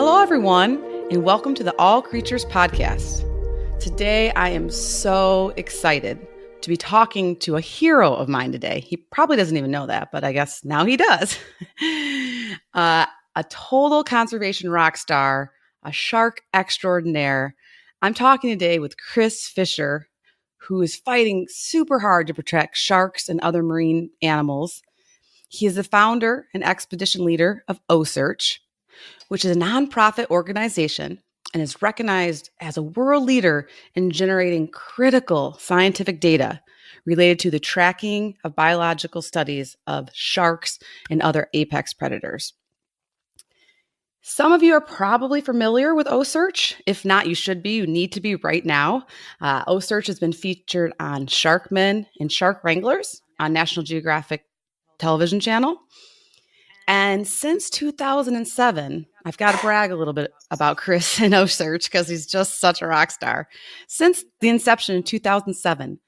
Hello, everyone, and welcome to the All Creatures podcast. Today, I am so excited to be talking to a hero of mine today. He probably doesn't even know that, but I guess now he does. A total conservation rock star, a shark extraordinaire. I'm talking today with Chris Fischer, who is fighting super hard to protect sharks and other marine animals. He is the founder and expedition leader of OCEARCH, which is a nonprofit organization and is recognized as a world leader in generating critical scientific data related to the tracking of biological studies of sharks and other apex predators. Some of you are probably familiar with OCEARCH. If not, you should be. You need to be right now. OCEARCH has been featured on Sharkmen and Shark Wranglers on National Geographic television channel. And since 2007, I've got to brag a little bit about Chris and OCEARCH because he's just such a rock star. Since the inception in 2007,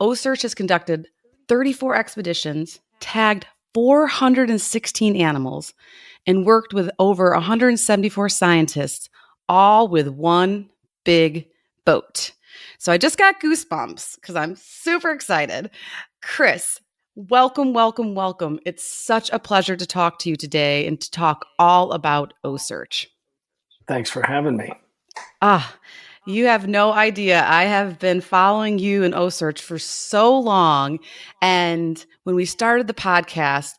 OCEARCH has conducted 34 expeditions, tagged 416 animals, and worked with over 174 scientists, all with one big boat. So I just got goosebumps because I'm super excited. Chris, welcome. It's such a pleasure to talk to you today and to talk all about OCEARCH. Thanks for having me. You have no idea. I have been following you and OCEARCH for so long. And when we started the podcast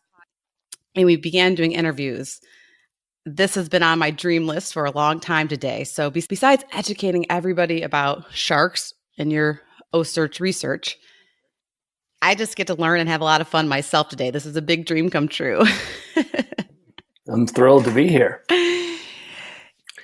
and we began doing interviews, this has been on my dream list for a long time today. So besides educating everybody about sharks and your OCEARCH research, I just get to learn and have a lot of fun myself today. This is a big dream come true. I'm thrilled to be here.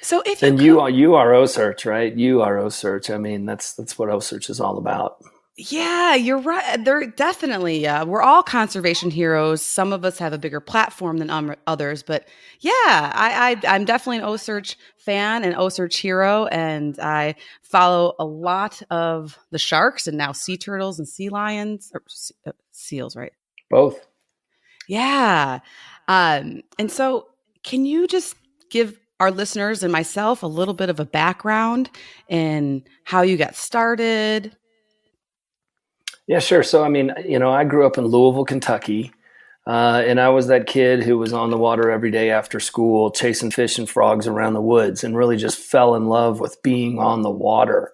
So if you are OCEARCH, right? You are OCEARCH. I mean, that's what OCEARCH is all about. Yeah, you're right. They're definitely, we're all conservation heroes. Some of us have a bigger platform than others, but yeah, I'm definitely an OCEARCH fan and OCEARCH hero, and I follow a lot of the sharks and now sea turtles and sea lions, or seals, right? Both. Yeah. And so can you just give our listeners and myself a little bit of a background in how you got started? Yeah, sure. So, I mean, I grew up in Louisville, Kentucky, and I was that kid who was on the water every day after school, chasing fish and frogs around the woods, and really just fell in love with being on the water.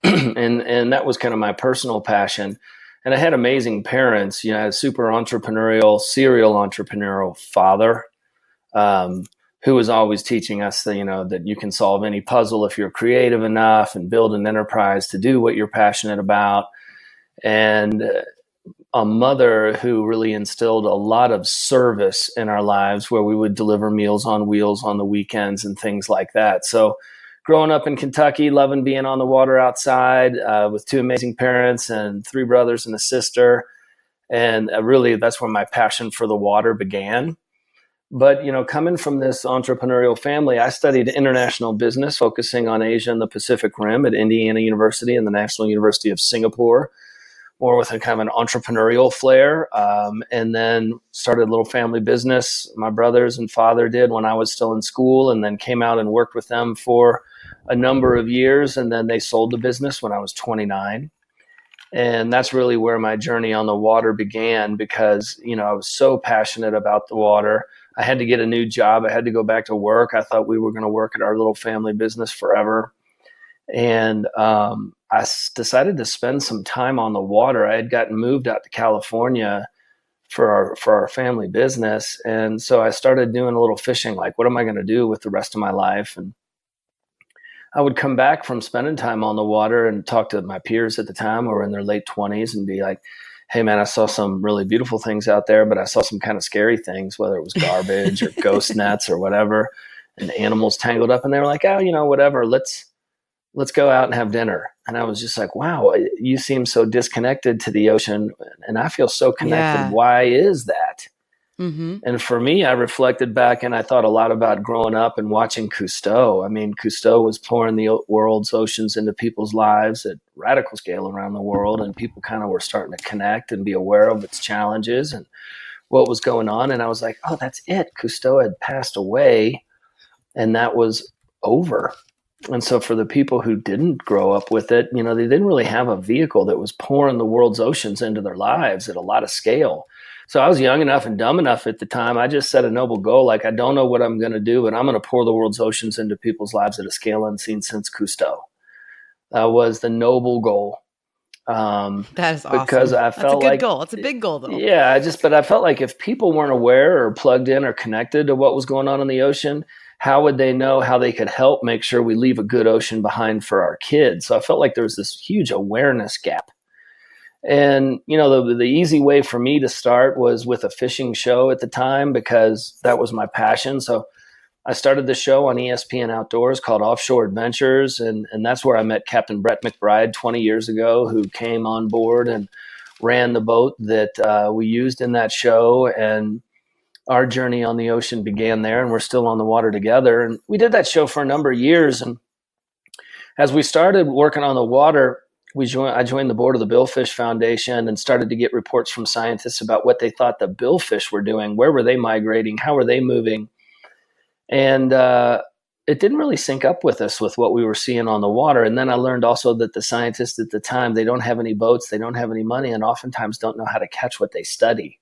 and that was kind of my personal passion. And I had amazing parents. I had a super entrepreneurial, serial entrepreneurial father, who was always teaching us that, that you can solve any puzzle if you're creative enough and build an enterprise to do what you're passionate about. And a mother who really instilled a lot of service in our lives, where we would deliver Meals on Wheels on the weekends and things like that. So growing up in Kentucky, loving being on the water outside, with two amazing parents and three brothers and a sister. And really, that's where my passion for the water began. But, coming from this entrepreneurial family, I studied international business, focusing on Asia and the Pacific Rim at Indiana University and the National University of Singapore, more with a kind of an entrepreneurial flair, and then started a little family business my brothers and father did when I was still in school, and then came out and worked with them for a number of years. And then they sold the business when I was 29. And that's really where my journey on the water began, because, I was so passionate about the water. I had to get a new job. I had to go back to work. I thought we were going to work at our little family business forever. And I decided to spend some time on the water. I had gotten moved out to California for our family business. And so I started doing a little fishing, like, what am I going to do with the rest of my life? And I would come back from spending time on the water and talk to my peers at the time who were in their late 20s and be like, hey, man, I saw some really beautiful things out there, but I saw some kind of scary things, whether it was garbage or ghost nets or whatever, and animals tangled up. And they were like, oh, whatever, let's go out and have dinner. And I was just like, wow, you seem so disconnected to the ocean, and I feel so connected. Yeah. Why is that? Mm-hmm. And for me, I reflected back and I thought a lot about growing up and watching Cousteau. I mean, Cousteau was pouring the world's oceans into people's lives at radical scale around the world, and people kind of were starting to connect and be aware of its challenges and what was going on. And I was like, oh, that's it. Cousteau had passed away. and that was over. And so for the people who didn't grow up with it, they didn't really have a vehicle that was pouring the world's oceans into their lives at a lot of scale. So I was young enough and dumb enough at the time. I just set a noble goal. Like, I don't know what I'm going to do, but I'm going to pour the world's oceans into people's lives at a scale unseen since Cousteau. That was the noble goal. That is awesome. Because I felt That's a good like goal. It's a big goal, though. Yeah, but I felt like if people weren't aware or plugged in or connected to what was going on in the ocean, how would they know how they could help make sure we leave a good ocean behind for our kids? So I felt like there was this huge awareness gap. And, the easy way for me to start was with a fishing show at the time, because that was my passion. So I started the show on ESPN Outdoors called Offshore Adventures. And that's where I met Captain Brett McBride 20 years ago, who came on board and ran the boat that we used in that show. And our journey on the ocean began there, and we're still on the water together. And we did that show for a number of years. And as we started working on the water, I joined the board of the Billfish Foundation and started to get reports from scientists about what they thought the billfish were doing. Where were they migrating? How were they moving? And it didn't really sync up with us with what we were seeing on the water. And then I learned also that the scientists at the time, they don't have any boats, they don't have any money, and oftentimes don't know how to catch what they study.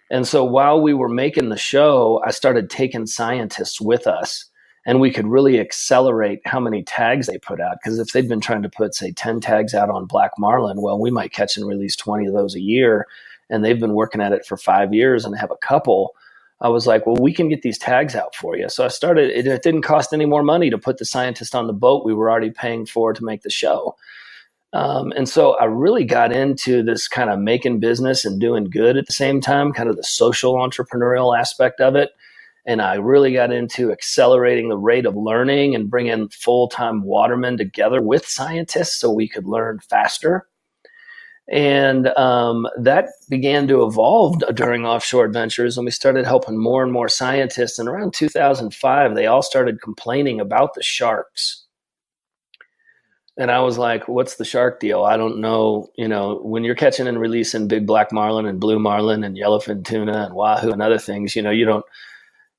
And so while we were making the show, I started taking scientists with us, and we could really accelerate how many tags they put out. Because if they'd been trying to put, say, 10 tags out on black marlin, well, we might catch and release 20 of those a year. And they've been working at it for 5 years and have a couple. I was like, well, we can get these tags out for you. So I started, it didn't cost any more money to put the scientist on the boat we were already paying for to make the show. And so I really got into this kind of making business and doing good at the same time, kind of the social entrepreneurial aspect of it. And I really got into accelerating the rate of learning and bringing full-time watermen together with scientists so we could learn faster. And that began to evolve during Offshore Adventures, and we started helping more and more scientists. And around 2005, they all started complaining about the sharks. And I was like, what's the shark deal? I don't know. When you're catching and releasing big black marlin and blue marlin and yellowfin tuna and wahoo and other things, you don't.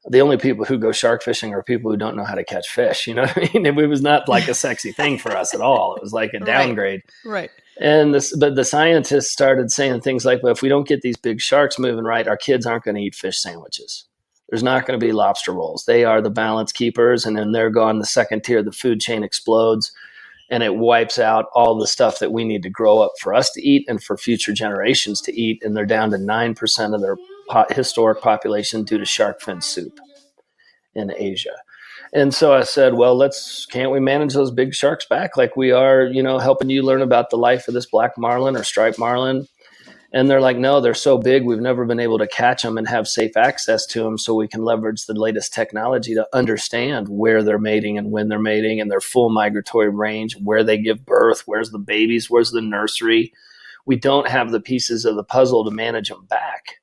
The only people who go shark fishing are people who don't know how to catch fish. You know what I mean? It was not like a sexy thing for us at all. It was like a downgrade. Right. But the scientists started saying things like, well, if we don't get these big sharks moving right, our kids aren't going to eat fish sandwiches. There's not going to be lobster rolls. They are the balance keepers. And then they're gone. The second tier of the food chain explodes, and it wipes out all the stuff that we need to grow up for us to eat and for future generations to eat. And they're down to 9% of their historic population due to shark fin soup in Asia. And so I said, well, can't we manage those big sharks back like we are, helping you learn about the life of this black marlin or striped marlin? And they're like, no, they're so big, we've never been able to catch them and have safe access to them, so we can leverage the latest technology to understand where they're mating and when they're mating and their full migratory range, where they give birth, where's the babies, where's the nursery. We don't have the pieces of the puzzle to manage them back.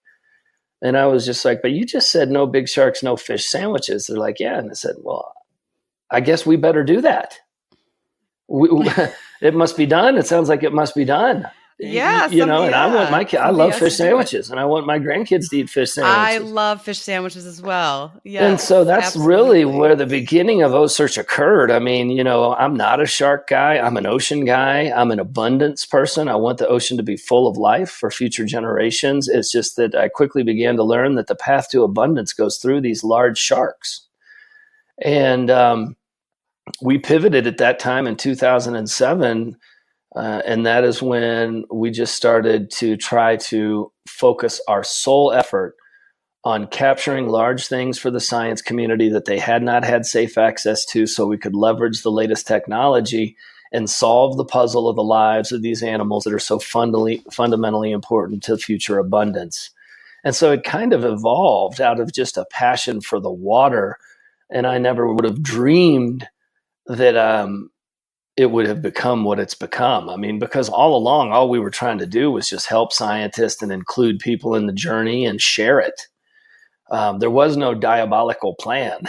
And I was just like, but you just said no big sharks, no fish sandwiches. They're like, yeah. And I said, well, I guess we better do that. It must be done. It sounds like it must be done. Yeah. And I want my kids, I love fish sandwiches, and I want my grandkids to eat fish sandwiches. I love fish sandwiches as well. Yeah. And so that's really where the beginning of OCEARCH occurred. I mean, I'm not a shark guy. I'm an ocean guy. I'm an abundance person. I want the ocean to be full of life for future generations. It's just that I quickly began to learn that the path to abundance goes through these large sharks. And we pivoted at that time in 2007. And that is when we just started to try to focus our sole effort on capturing large things for the science community that they had not had safe access to, so we could leverage the latest technology and solve the puzzle of the lives of these animals that are so fundamentally important to future abundance. And so it kind of evolved out of just a passion for the water. And I never would have dreamed that it would have become what it's become. I mean, because all along, all we were trying to do was just help scientists and include people in the journey and share it. There was no diabolical plan.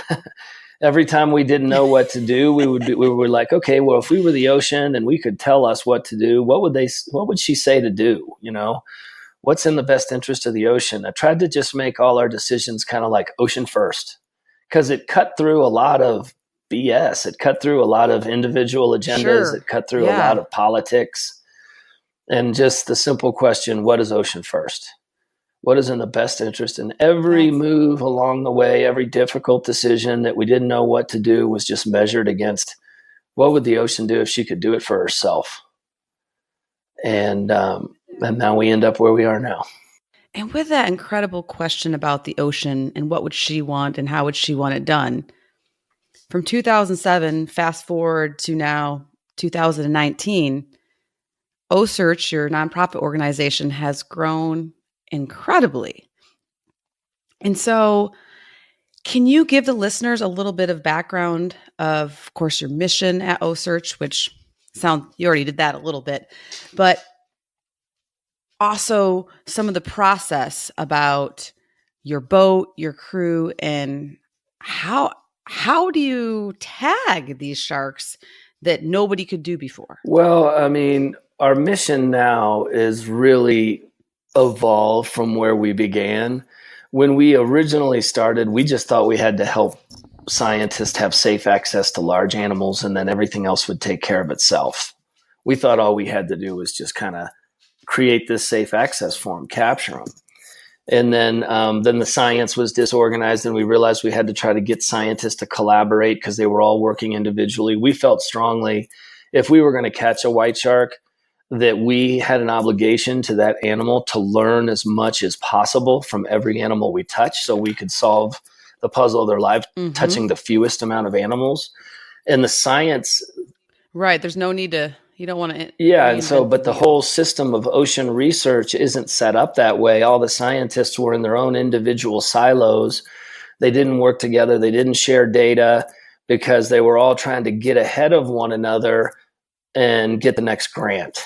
Every time we didn't know what to do, we were like, okay, well, if we were the ocean and we could tell us what to do, what would she say to do? What's in the best interest of the ocean? I tried to just make all our decisions kind of like ocean first, because it cut through a lot of BS. It cut through a lot of individual agendas. Sure. It cut through a Yeah. lot of politics. And just the simple question, what is ocean first? What is in the best interest? And every move along the way, every difficult decision that we didn't know what to do was just measured against what would the ocean do if she could do it for herself? And now we end up where we are now. And with that incredible question about the ocean and what would she want and how would she want it done, from 2007, fast forward to now 2019, OCEARCH, your nonprofit organization, has grown incredibly. And so, can you give the listeners a little bit of background of course, your mission at OCEARCH, which you already did that a little bit, but also some of the process about your boat, your crew, and how do you tag these sharks that nobody could do before? Well, I mean, our mission now is really evolved from where we began. When we originally started, we just thought we had to help scientists have safe access to large animals and then everything else would take care of itself. We thought all we had to do was just kind of create this safe access for them, capture them. And then the science was disorganized and we realized we had to try to get scientists to collaborate because they were all working individually. We felt strongly if we were going to catch a white shark that we had an obligation to that animal to learn as much as possible from every animal we touch so we could solve the puzzle of their life, touching the fewest amount of animals. And the science... Right. There's no need to... You don't want to... Yeah, and so, but the whole system of ocean research isn't set up that way. All the scientists were in their own individual silos. They didn't work together. They didn't share data because they were all trying to get ahead of one another and get the next grant.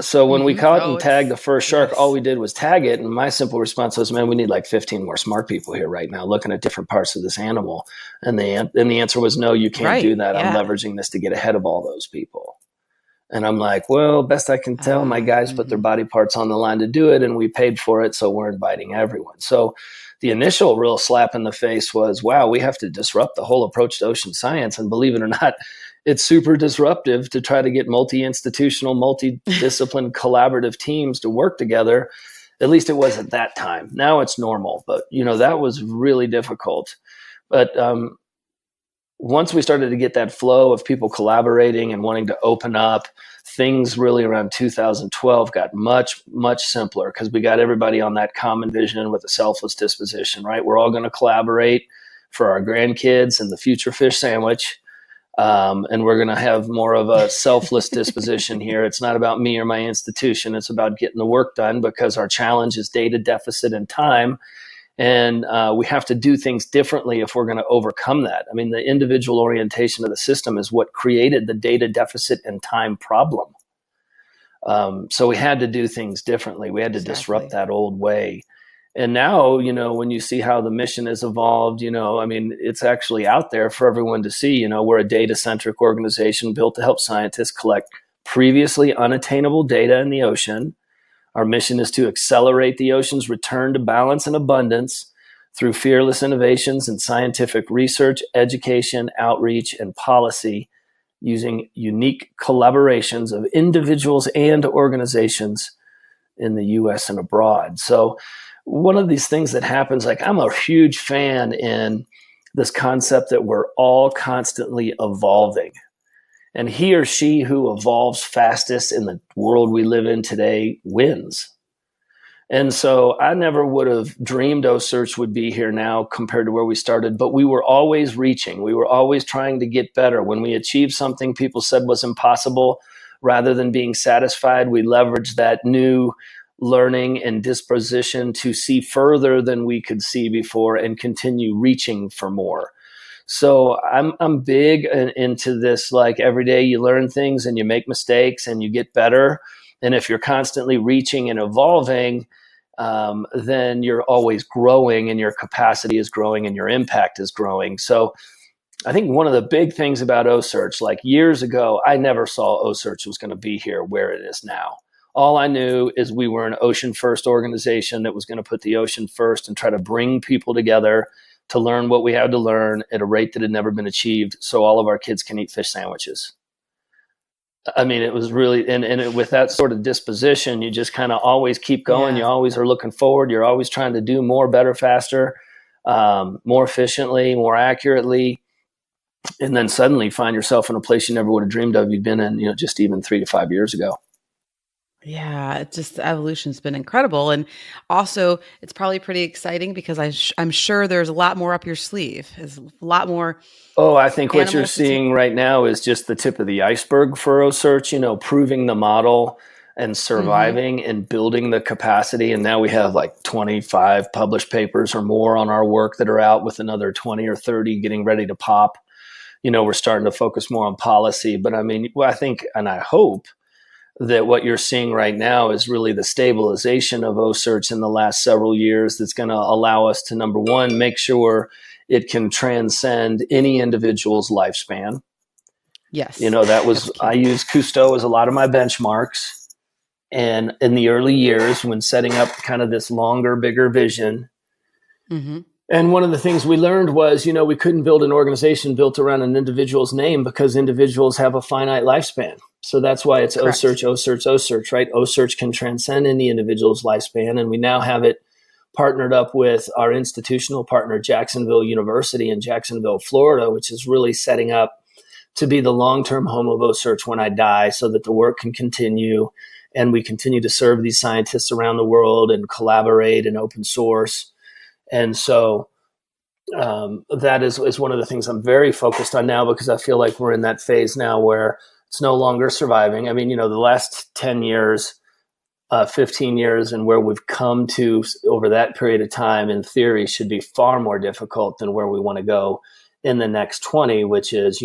So when we caught and tagged the first shark, all we did was tag it. And my simple response was, man, we need like 15 more smart people here right now looking at different parts of this animal. And the answer was, no, you can't do that. I'm leveraging this to get ahead of all those people. And I'm like, well, best I can tell, my guys put their body parts on the line to do it and we paid for it. So we're inviting everyone. So the initial real slap in the face was, wow, we have to disrupt the whole approach to ocean science. And believe it or not, it's super disruptive to try to get multi-institutional, multi-discipline collaborative teams to work together. At least it was at that time. Now it's normal, but that was really difficult. But once we started to get that flow of people collaborating and wanting to open up, things really around 2012 got much, much simpler because we got everybody on that common vision with a selfless disposition, right? We're all going to collaborate for our grandkids and the future fish sandwich. And we're going to have more of a selfless disposition here. It's not about me or my institution. It's about getting the work done because our challenge is data deficit and time. And we have to do things differently if we're going to overcome that. I mean, the individual orientation of the system is what created the data deficit and time problem. So we had to do things differently. We had to disrupt that old way. And now, when you see how the mission has evolved, I mean, it's actually out there for everyone to see. We're a data-centric organization built to help scientists collect previously unattainable data in the ocean. Our mission is to accelerate the ocean's return to balance and abundance through fearless innovations in scientific research, education, outreach, and policy using unique collaborations of individuals and organizations in the U.S. and abroad. So one of these things that happens, like I'm a huge fan in this concept that we're all constantly evolving. And he or she who evolves fastest in the world we live in today wins. And so I never would have dreamed OCEARCH would be here now compared to where we started, but we were always reaching. We were always trying to get better. When we achieved something people said was impossible, rather than being satisfied, we leveraged that new learning and disposition to see further than we could see before and continue reaching for more. So I'm big into this, like every day you learn things and you make mistakes and you get better. And if you're constantly reaching and evolving, then you're always growing and your capacity is growing and your impact is growing. So I think one of the big things about OCEARCH, like years ago, I never saw OCEARCH was going to be here where it is now. All I knew is we were an ocean first organization that was going to put the ocean first and try to bring people together to learn what we had to learn at a rate that had never been achieved, so all of our kids can eat fish sandwiches. I mean, it was really, with that sort of disposition, you just kind of always keep going. Yeah. You always are looking forward. You're always trying to do more, better, faster, more efficiently, more accurately. And then suddenly find yourself in a place you never would have dreamed of you'd been in, just even 3 to 5 years ago. Yeah, it's just the evolution's been incredible. And also, it's probably pretty exciting because I'm sure there's a lot more up your sleeve. There's a lot more Oh, I think what you're animals to take. seeing right now is just the tip of the iceberg for OCEARCH, proving the model and Hmm. surviving and building the capacity. And now we have like 25 published papers or more on our work that are out, with another 20 or 30 getting ready to pop. We're starting to focus more on policy. But I mean, I think, and I hope, that what you're seeing right now is really the stabilization of OCEARCH in the last several years that's going to allow us to, number one, make sure it can transcend any individual's lifespan. Yes, that's I key. use Cousteau as a lot of my benchmarks. And in the early years, when setting up kind of this longer, bigger vision, Hmm. and one of the things we learned was, we couldn't build an organization built around an individual's name, because individuals have a finite lifespan. So that's why it's Correct. OCEARCH, OCEARCH, OCEARCH, right? OCEARCH can transcend any individual's lifespan. And we now have it partnered up with our institutional partner, Jacksonville University in Jacksonville, Florida, which is really setting up to be the long-term home of OCEARCH when I die, so that the work can continue and we continue to serve these scientists around the world and collaborate and open source. And so that is one of the things I'm very focused on now, because I feel like we're in that phase now where it's no longer surviving. I mean, the last 10 years, 15 years, and where we've come to over that period of time, in theory, should be far more difficult than where we want to go in the next 20, which is,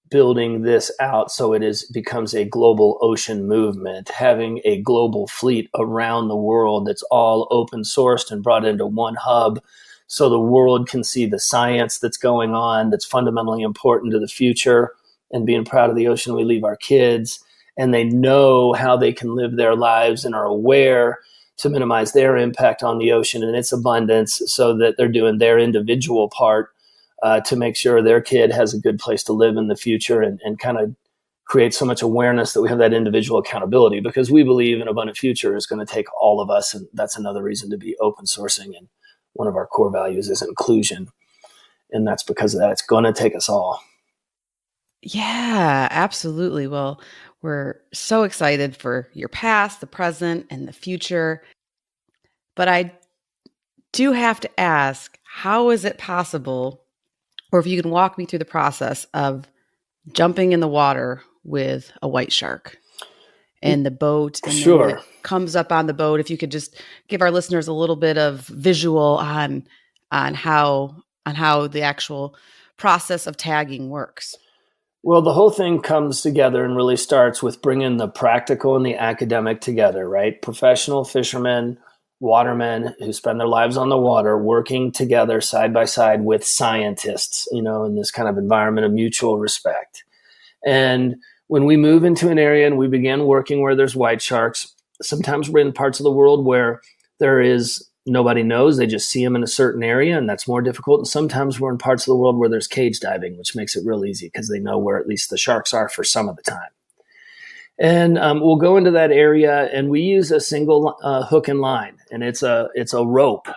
building this out so becomes a global ocean movement, having a global fleet around the world that's all open sourced and brought into one hub, so the world can see the science that's going on, that's fundamentally important to the future, and being proud of the ocean we leave our kids, and they know how they can live their lives and are aware to minimize their impact on the ocean and its abundance, so that they're doing their individual part to make sure their kid has a good place to live in the future, and kind of create so much awareness that we have that individual accountability, because we believe an abundant future is going to take all of us. And that's another reason to be open sourcing. And one of our core values is inclusion. And that's because of that. It's going to take us all. Yeah, absolutely. Well, we're so excited for your past, the present, and the future. But I do have to ask, how is it possible, or if you can walk me through the process of jumping in the water with a white shark and the boat, and then when Sure. it comes up on the boat, if you could just give our listeners a little bit of visual on how the actual process of tagging works. Well, the whole thing comes together and really starts with bringing the practical and the academic together, right? Professional fishermen, watermen who spend their lives on the water, working together side by side with scientists, in this kind of environment of mutual respect. And when we move into an area and we begin working where there's white sharks, sometimes we're in parts of the world where there is nobody knows, they just see them in a certain area, and that's more difficult. And sometimes we're in parts of the world where there's cage diving, which makes it real easy because they know where at least the sharks are for some of the time. And we'll go into that area, and we use a single hook and line, and it's a rope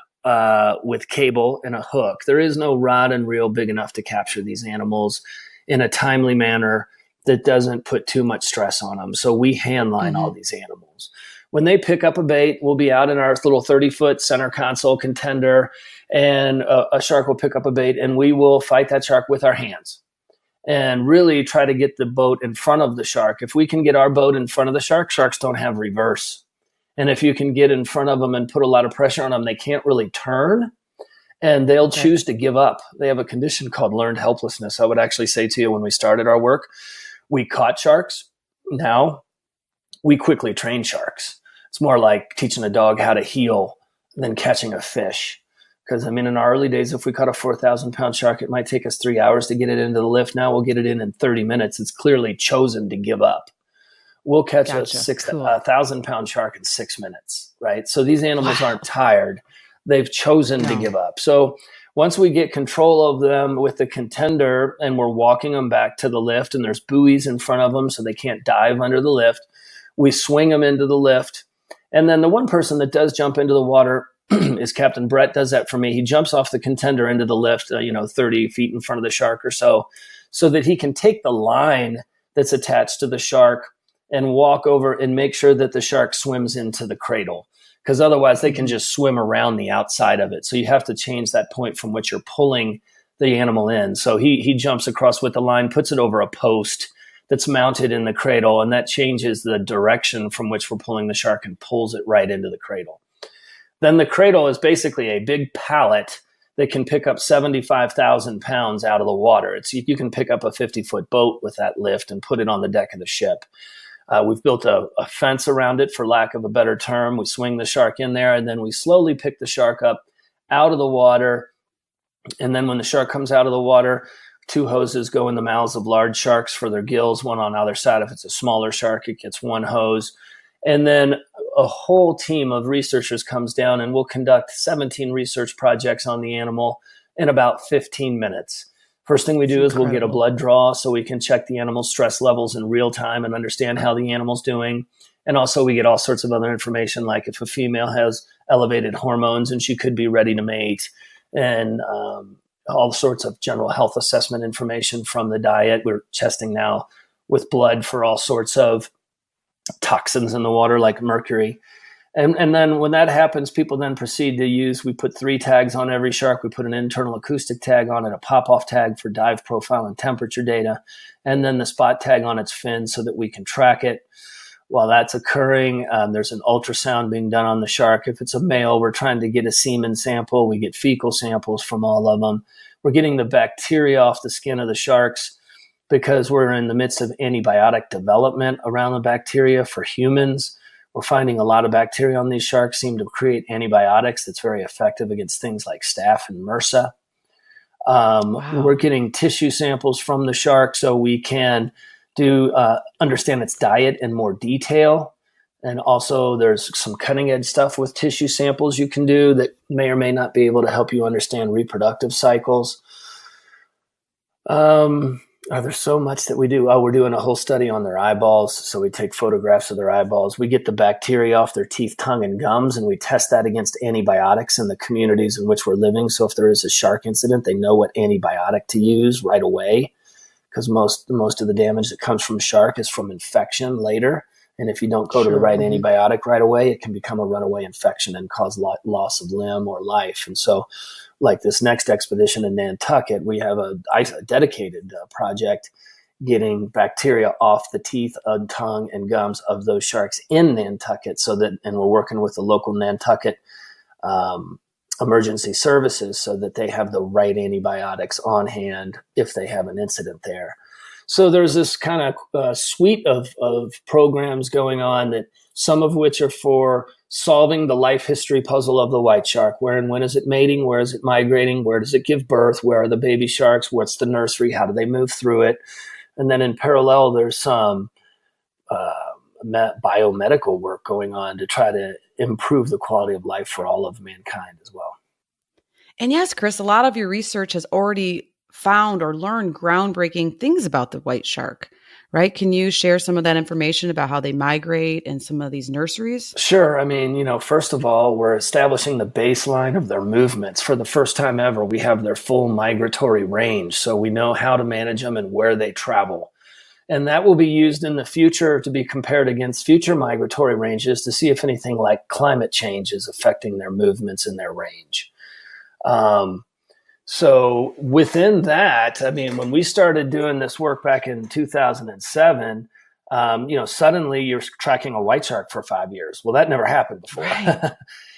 with cable and a hook. There is no rod and reel big enough to capture these animals in a timely manner that doesn't put too much stress on them. So we hand line all Hmm. these animals. When they pick up a bait, we'll be out in our little 30-foot center console contender, and a shark will pick up a bait, and we will fight that shark with our hands and really try to get the boat in front of the shark. If we can get our boat in front of the shark, sharks don't have reverse. And if you can get in front of them and put a lot of pressure on them, they can't really turn, and they'll Okay. choose to give up. They have a condition called learned helplessness. I would actually say to you, when we started our work, we caught sharks. Now we quickly train sharks. It's more like teaching a dog how to heel than catching a fish. Because, I mean, in our early days, if we caught a 4,000-pound shark, it might take us 3 hours to get it into the lift. Now we'll get it in 30 minutes. It's clearly chosen to give up. We'll catch a Gotcha. Cool. 1,000-pound shark in 6 minutes, right? So these animals Wow. aren't tired. They've chosen to No. give up. So Once we get control of them with the contender and we're walking them back to the lift, and there's buoys in front of them so they can't dive under the lift, we swing them into the lift. And then the one person that does jump into the water is Captain Brett, does that for me. He jumps off the contender into the lift, 30 feet in front of the shark or so that he can take the line that's attached to the shark and walk over and make sure that the shark swims into the cradle. Because otherwise they can just swim around the outside of it. So you have to change that point from which you're pulling the animal in. So he jumps across with the line, puts it over a post that's mounted in the cradle, and that changes the direction from which we're pulling the shark and pulls it right into the cradle. Then the cradle is basically a big pallet that can pick up 75,000 pounds out of the water. You can pick up a 50-foot boat with that lift and put it on the deck of the ship. We've built a fence around it, for lack of a better term. We swing the shark in there, and then we slowly pick the shark up out of the water. And then when the shark comes out of the water, 2 hoses go in the mouths of large sharks for their gills, one on either side. If it's a smaller shark, it gets 1 hose. And then a whole team of researchers comes down, and we'll conduct 17 research projects on the animal in about 15 minutes. First thing we do is we'll get a blood draw so we can check the animal's stress levels in real time and understand how the animal's doing. And also we get all sorts of other information, like if a female has elevated hormones and she could be ready to mate, and all sorts of general health assessment information from the diet. We're testing now with blood for all sorts of toxins in the water like mercury. And then when that happens, people then proceed to we put 3 tags on every shark. We put an internal acoustic tag on it, a pop-off tag for dive profile and temperature data, and then the spot tag on its fin so that we can track it. While that's occurring, there's an ultrasound being done on the shark. If it's a male, we're trying to get a semen sample. We get fecal samples from all of them. We're getting the bacteria off the skin of the sharks because we're in the midst of antibiotic development around the bacteria for humans. We're finding a lot of bacteria on these sharks seem to create antibiotics that's very effective against things like staph and MRSA. Wow. We're getting tissue samples from the shark so we can understand its diet in more detail. And also there's some cutting edge stuff with tissue samples you can do that may or may not be able to help you understand reproductive cycles. There's so much that we do. We're doing a whole study on their eyeballs. So we take photographs of their eyeballs. We get the bacteria off their teeth, tongue, and gums, and we test that against antibiotics in the communities in which we're living. So if there is a shark incident, they know what antibiotic to use right away, because most of the damage that comes from shark is from infection later. And if you don't go to the right antibiotic right away, it can become a runaway infection and cause loss of limb or life. And so like this next expedition in Nantucket, we have a dedicated project getting bacteria off the teeth, tongue, and gums of those sharks in Nantucket, and we're working with the local Nantucket emergency services so that they have the right antibiotics on hand if they have an incident there. So there's this kind of suite of programs going on, that some of which are for solving the life history puzzle of the white shark. Where and when is it mating? Where is it migrating? Where does it give birth? Where are the baby sharks? What's the nursery? How do they move through it? And then in parallel, there's some biomedical work going on to try to improve the quality of life for all of mankind as well. And yes, Chris, a lot of your research has already found or learned groundbreaking things about the white shark, right? Can you share some of that information about how they migrate and some of these nurseries? Sure. I mean, first of all, we're establishing the baseline of their movements. For the first time ever, we have their full migratory range, so we know how to manage them and where they travel. And that will be used in the future to be compared against future migratory ranges to see if anything like climate change is affecting their movements in their range. So within that, I mean, when we started doing this work back in 2007, suddenly you're tracking a white shark for 5 years. Well, that never happened before. Right.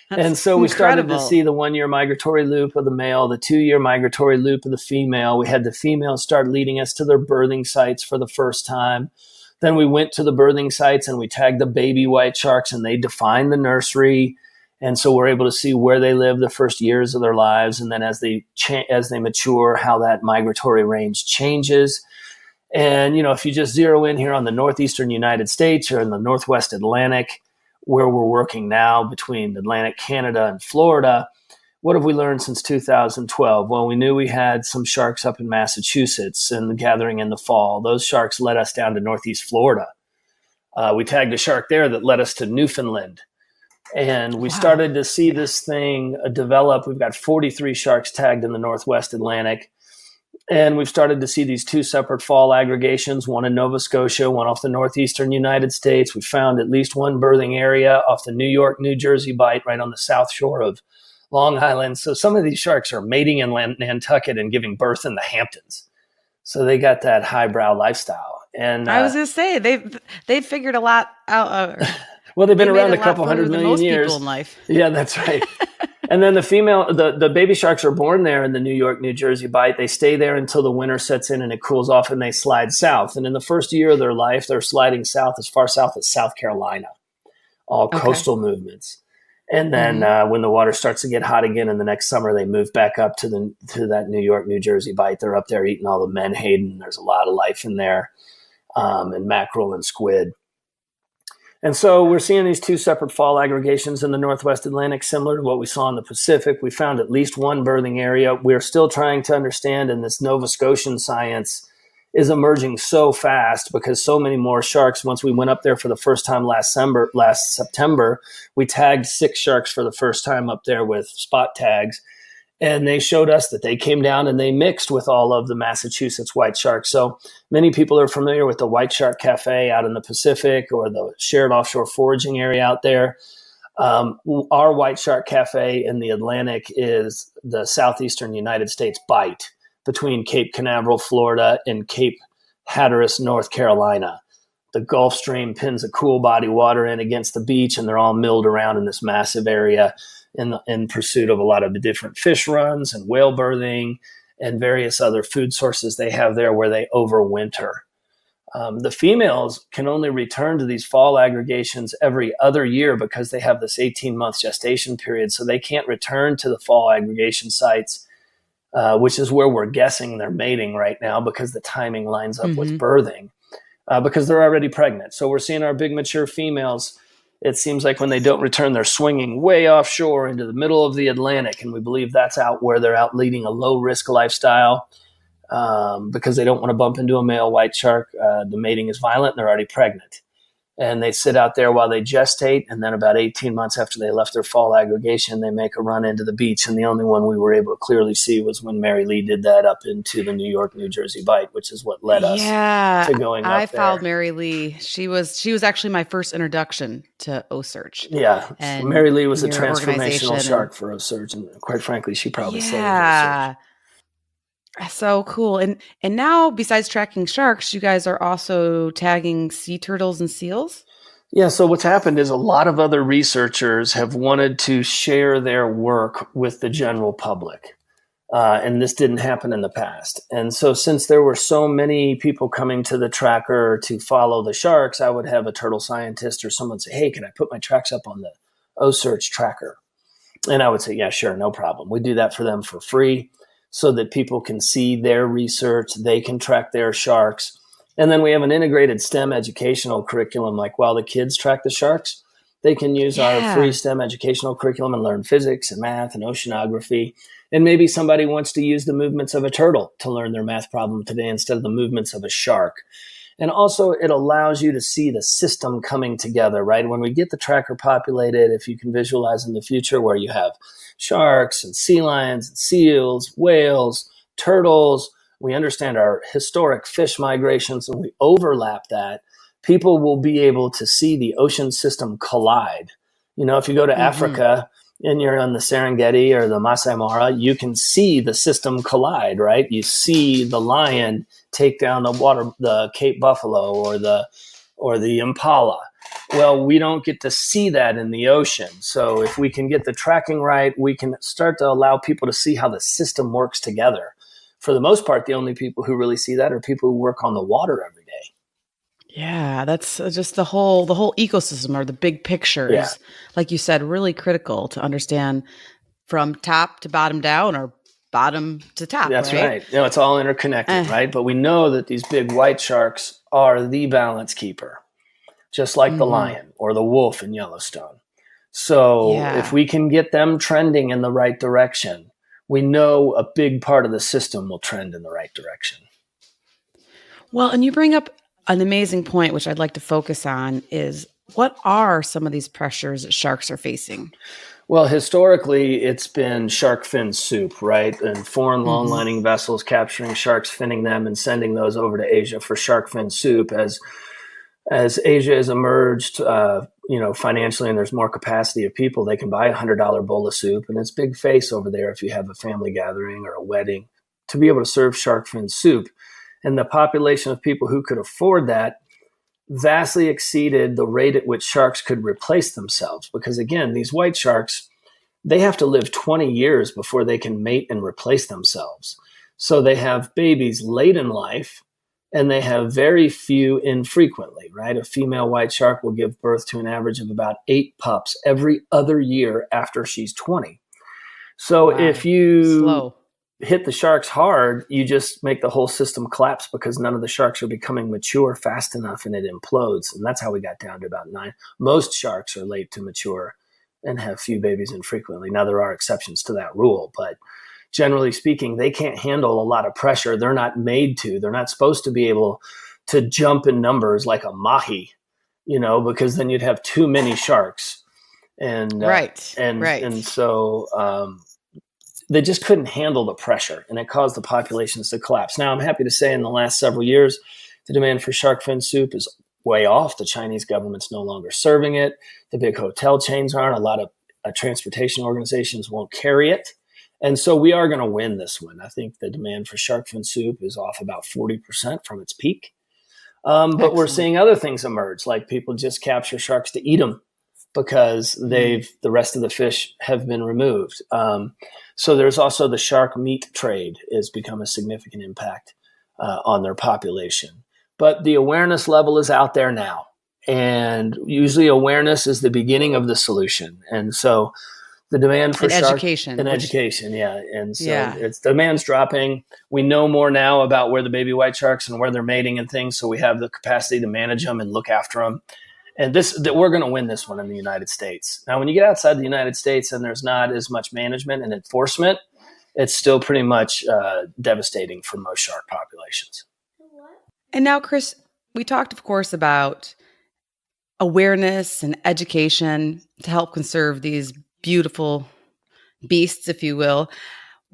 And so we started to see the 1-year migratory loop of the male, the 2-year migratory loop of the female. We had the females start leading us to their birthing sites for the first time. Then we went to the birthing sites and we tagged the baby white sharks, and they defined the nursery. And so we're able to see where they live the first years of their lives, and then as they mature, how that migratory range changes. And, if you just zero in here on the northeastern United States or in the Northwest Atlantic, where we're working now between Atlantic Canada and Florida, what have we learned since 2012? Well, we knew we had some sharks up in Massachusetts and gathering in the fall. Those sharks led us down to Northeast Florida. We tagged a shark there that led us to Newfoundland. And we started to see this thing develop. We've got 43 sharks tagged in the Northwest Atlantic. And we've started to see these two separate fall aggregations, one in Nova Scotia, one off the northeastern United States. We found at least one berthing area off the New York, New Jersey bight right on the south shore of Long Island. So some of these sharks are mating in Nantucket and giving birth in the Hamptons. So they got that highbrow lifestyle. And I was going to say, they've figured a lot out. Well, they've been around a couple 100 million years. People in life. Yeah, that's right. And then the baby sharks are born there in the New York, New Jersey bight. They stay there until the winter sets in and it cools off and they slide south. And in the first year of their life, they're sliding south as far south as South Carolina, all coastal movements. And then when the water starts to get hot again in the next summer, they move back up to that New York, New Jersey bight. They're up there eating all the menhaden. There's a lot of life in there, and mackerel and squid. And so we're seeing these two separate fall aggregations in the Northwest Atlantic, similar to what we saw in the Pacific. We found at least one berthing area. We're still trying to understand, and this Nova Scotian science is emerging so fast because so many more sharks. Once we went up there for the first time last September, we tagged 6 sharks for the first time up there with spot tags. And they showed us that they came down and they mixed with all of the Massachusetts white sharks. So many people are familiar with the White Shark Cafe out in the Pacific or the shared offshore foraging area out there. Our White Shark Cafe in the Atlantic is the southeastern United States bight between Cape Canaveral, Florida, and Cape Hatteras, North Carolina. The Gulf Stream pins a cool body water in against the beach, and they're all milled around in this massive area in pursuit of a lot of the different fish runs and whale berthing and various other food sources they have there where they overwinter. The females can only return to these fall aggregations every other year because they have this 18-month gestation period, so they can't return to the fall aggregation sites, which is where we're guessing they're mating right now because the timing lines up with birthing, because they're already pregnant. So we're seeing our big mature females. It seems like when they don't return, they're swinging way offshore into the middle of the Atlantic, and we believe that's out where they're out leading a low-risk lifestyle because they don't want to bump into a male white shark. The mating is violent, and they're already pregnant. And they sit out there while they gestate, and then about 18 months after they left their fall aggregation, they make a run into the beach. And the only one we were able to clearly see was when Mary Lee did that up into the New York, New Jersey bight, which is what led us to going up there. I followed Mary Lee. She was actually my first introduction to OCEARCH. Yeah, and Mary Lee was a transformational shark for OCEARCH, and quite frankly, she probably saved OCEARCH. So cool. And now, besides tracking sharks, you guys are also tagging sea turtles and seals? Yeah, so what's happened is a lot of other researchers have wanted to share their work with the general public. And this didn't happen in the past. And so since there were so many people coming to the tracker to follow the sharks, I would have a turtle scientist or someone say, hey, can I put my tracks up on the OCEARCH tracker? And I would say, yeah, sure, no problem. We do that for them for free, so that people can see their research, they can track their sharks. And then we have an integrated STEM educational curriculum. Like while the kids track the sharks, they can use our free STEM educational curriculum and learn physics and math and oceanography. And maybe somebody wants to use the movements of a turtle to learn their math problem today instead of the movements of a shark. And also it allows you to see the system coming together, right? When we get the tracker populated, if you can visualize in the future where you have sharks and sea lions and seals, whales, turtles, we understand our historic fish migrations, and we overlap that, people will be able to see the ocean system collide. You know, if you go to Africa and you're on the Serengeti or the Masai Mara, you can see the system collide, right? You see the lion take down the Cape buffalo or the impala. Well, we don't get to see that in the ocean. So if we can get the tracking right, we can start to allow people to see how the system works together. For the most part, the only people who really see that are people who work on the water every day. Yeah, that's just the whole ecosystem or the big picture is, like you said, really critical to understand from top to bottom down or bottom to top. That's right. You know, it's all interconnected, right? But we know that these big white sharks are the balance keeper, just like the lion or the wolf in Yellowstone. So if Yeah. we can get them trending in the right direction, we know a big part of the system will trend in the right direction. Well, and you bring up an amazing point, which I'd like to focus on is what are some of these pressures that sharks are facing? Well, historically, it's been shark fin soup, right? And foreign long Hmm. lining vessels capturing sharks, finning them, and sending those over to Asia for shark fin soup. As Asia has emerged, financially, and there's more capacity of people, they can buy $100 bowl of soup, and it's big face over there if you have a family gathering or a wedding to be able to serve shark fin soup. And the population of people who could afford that vastly exceeded the rate at which sharks could replace themselves. Because again, these white sharks, they have to live 20 years before they can mate and replace themselves. So they have babies late in life, and they have very few infrequently, right? A female white shark will give birth to an average of about 8 pups every other year after she's 20. So if Wow. you Slow. hit the sharks hard, you just make the whole system collapse because none of the sharks are becoming mature fast enough and it implodes. And that's how we got down to about 9. Most sharks are late to mature and have few babies infrequently. Now, there are exceptions to that rule, but generally speaking, they can't handle a lot of pressure. They're not made to. They're not supposed to be able to jump in numbers like a mahi, because then you'd have too many sharks. And Right. and Right. so they just couldn't handle the pressure, and it caused the populations to collapse. Now, I'm happy to say in the last several years, the demand for shark fin soup is way off. The Chinese government's no longer serving it. The big hotel chains aren't. A lot of transportation organizations won't carry it. And so we are going to win this one. I think the demand for shark fin soup is off about 40% from its peak. But we're Excellent. seeing other things emerge, like people just capture sharks to eat them because Mm. the rest of the fish have been removed. So there's also the shark meat trade has become a significant impact on their population. But the awareness level is out there now. And usually awareness is the beginning of the solution. And so the demand for And shark education, in which, education, yeah. And so yeah. it's demand's dropping. We know more now about where the baby white sharks and where they're mating and things. So we have the capacity to manage them and look after them. And we're going to win this one in the United States. Now, when you get outside the United States and there's not as much management and enforcement, it's still pretty much devastating for most shark populations. And now, Chris, we talked, of course, about awareness and education to help conserve these beautiful beasts, if you will.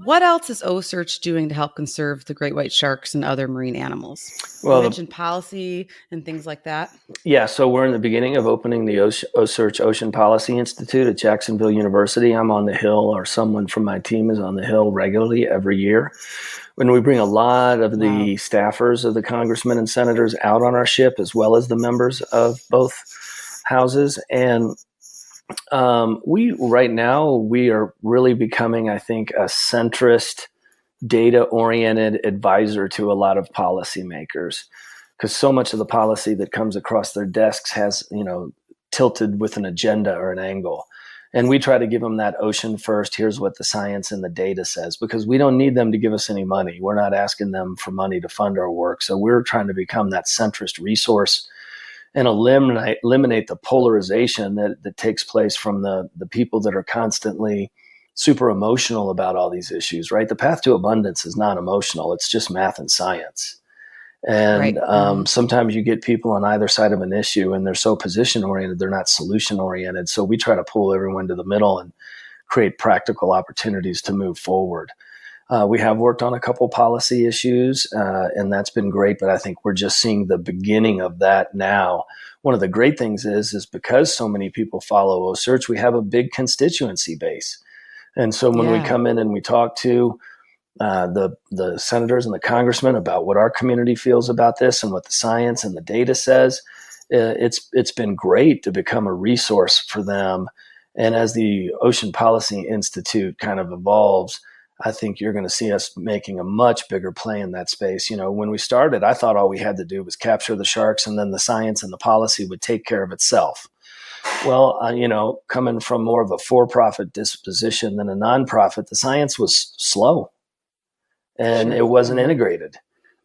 What else is OCEARCH doing to help conserve the great white sharks and other marine animals? You Well, mentioned policy and things like that. yeah, so we're in the beginning of opening the OCEARCH Ocean Policy Institute at Jacksonville University. I'm on the Hill, or someone from my team is on the Hill regularly every year. When we bring a lot of Wow. the staffers of the congressmen and senators out on our ship, as well as the members of both houses. And right now, we are really becoming, I think, a centrist, data-oriented advisor to a lot of policymakers, because so much of the policy that comes across their desks has, tilted with an agenda or an angle. And we try to give them that ocean first. Here's what the science and the data says, because we don't need them to give us any money. We're not asking them for money to fund our work. So we're trying to become that centrist resource and eliminate the polarization that takes place from the people that are constantly super emotional about all these issues, right? The path to abundance is not emotional. It's just math and science. And Right. Hmm. sometimes you get people on either side of an issue and they're so position oriented, they're not solution oriented. So we try to pull everyone to the middle and create practical opportunities to move forward. We have worked on a couple policy issues, and that's been great, but I think we're just seeing the beginning of that now. One of the great things is because so many people follow OCEARCH, we have a big constituency base. And so when we Yeah. come in and we talk to the senators and the congressmen about what our community feels about this and what the science and the data says, it's been great to become a resource for them. And as the Ocean Policy Institute kind of evolves, I think you're going to see us making a much bigger play in that space. When we started, I thought all we had to do was capture the sharks and then the science and the policy would take care of itself. Well, coming from more of a for-profit disposition than a nonprofit, the science was slow and Sure. it wasn't Hmm. integrated.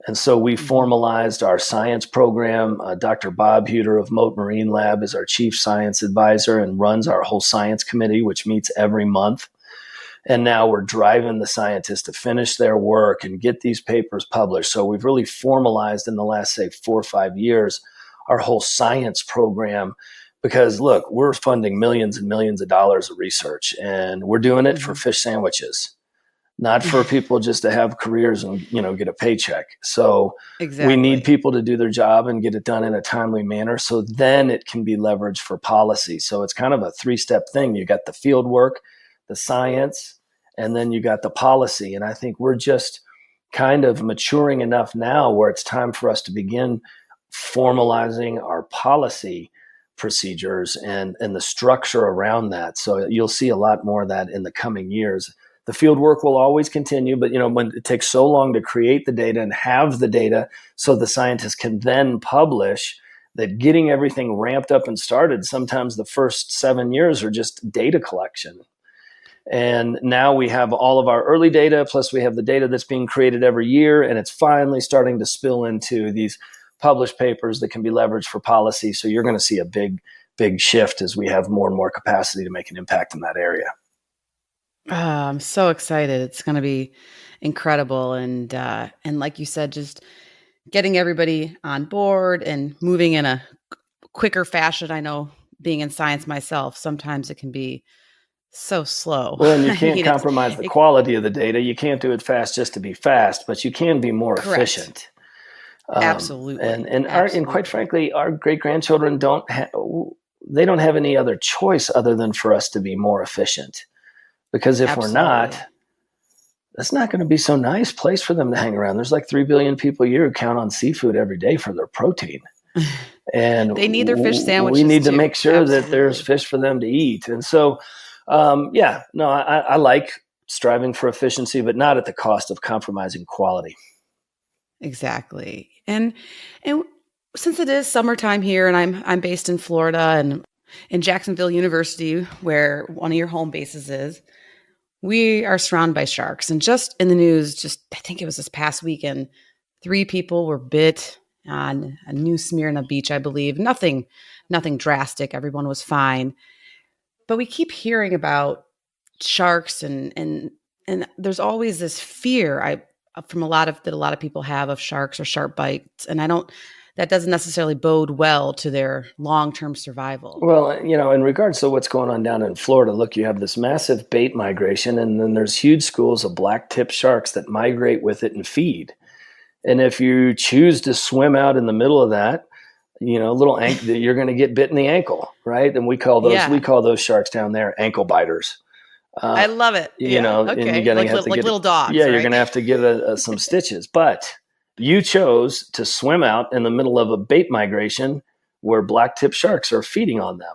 And so we Mhm. formalized our science program. Dr. Bob Huter of Mote Marine Lab is our chief science advisor and runs our whole science committee, which meets every month. And now we're driving the scientists to finish their work and get these papers published. So we've really formalized in the last, say, 4 or 5 years, our whole science program. Because look, we're funding millions and millions of dollars of research, and we're doing it for Mhm. fish sandwiches, not for people just to have careers and get a paycheck. So we need Exactly. people to do their job and get it done in a timely manner, so then it can be leveraged for policy. So it's kind of a 3-step thing. You got the field work, the science, and then you got the policy. And I think we're just kind of maturing enough now where it's time for us to begin formalizing our policy procedures and the structure around that. So you'll see a lot more of that in the coming years. The field work will always continue, but when it takes so long to create the data and have the data so the scientists can then publish, that getting everything ramped up and started, sometimes the first 7 years are just data collection. And now we have all of our early data, plus we have the data that's being created every year, and it's finally starting to spill into these published papers that can be leveraged for policy. So you're going to see a big shift as we have more and more capacity to make an impact in that area. I'm so excited. It's going to be incredible. And like you said, just getting everybody on board and moving in a quicker fashion. I know being in science myself, sometimes it can be so slow. Well, and you I can't mean, compromise the quality of the data. You can't do it fast just to be fast, but you can be more correct. efficient. Absolutely. And quite Absolutely. frankly, our great grandchildren don't have any other choice other than for us to be more efficient. Because if we're not, Absolutely. that's not going to be so nice place for them to hang around. There's like 3 billion people a year who count on seafood every day for their protein. And They need their fish we sandwiches need to too. make sure that there's Absolutely. fish for them to eat. And so, I like striving for efficiency, but not at the cost of compromising quality. Exactly. And since it is summertime here and I'm based in Florida and in Jacksonville University, where one of your home bases is, we are surrounded by sharks. And just in the news, just I think it was this past weekend, 3 people were bit on a New Smyrna beach, I believe. Nothing drastic. Everyone was fine. But we keep hearing about sharks and there's always this fear I from a lot of people have of sharks or shark bites. And I don't that doesn't necessarily bode well to their long-term survival. Well, in regards to what's going on down in Florida, look, you have this massive bait migration, and then there's huge schools of black-tip sharks that migrate with it and feed. And if you choose to swim out in the middle of that, you're going to get bit in the ankle, right? And we Yeah. call those sharks down there ankle biters. I love it. Yeah. And you're Okay. going to have to Like get, little dogs, yeah, you're right? going to have to get some stitches. But you chose to swim out in the middle of a bait migration where black tip sharks are feeding on them.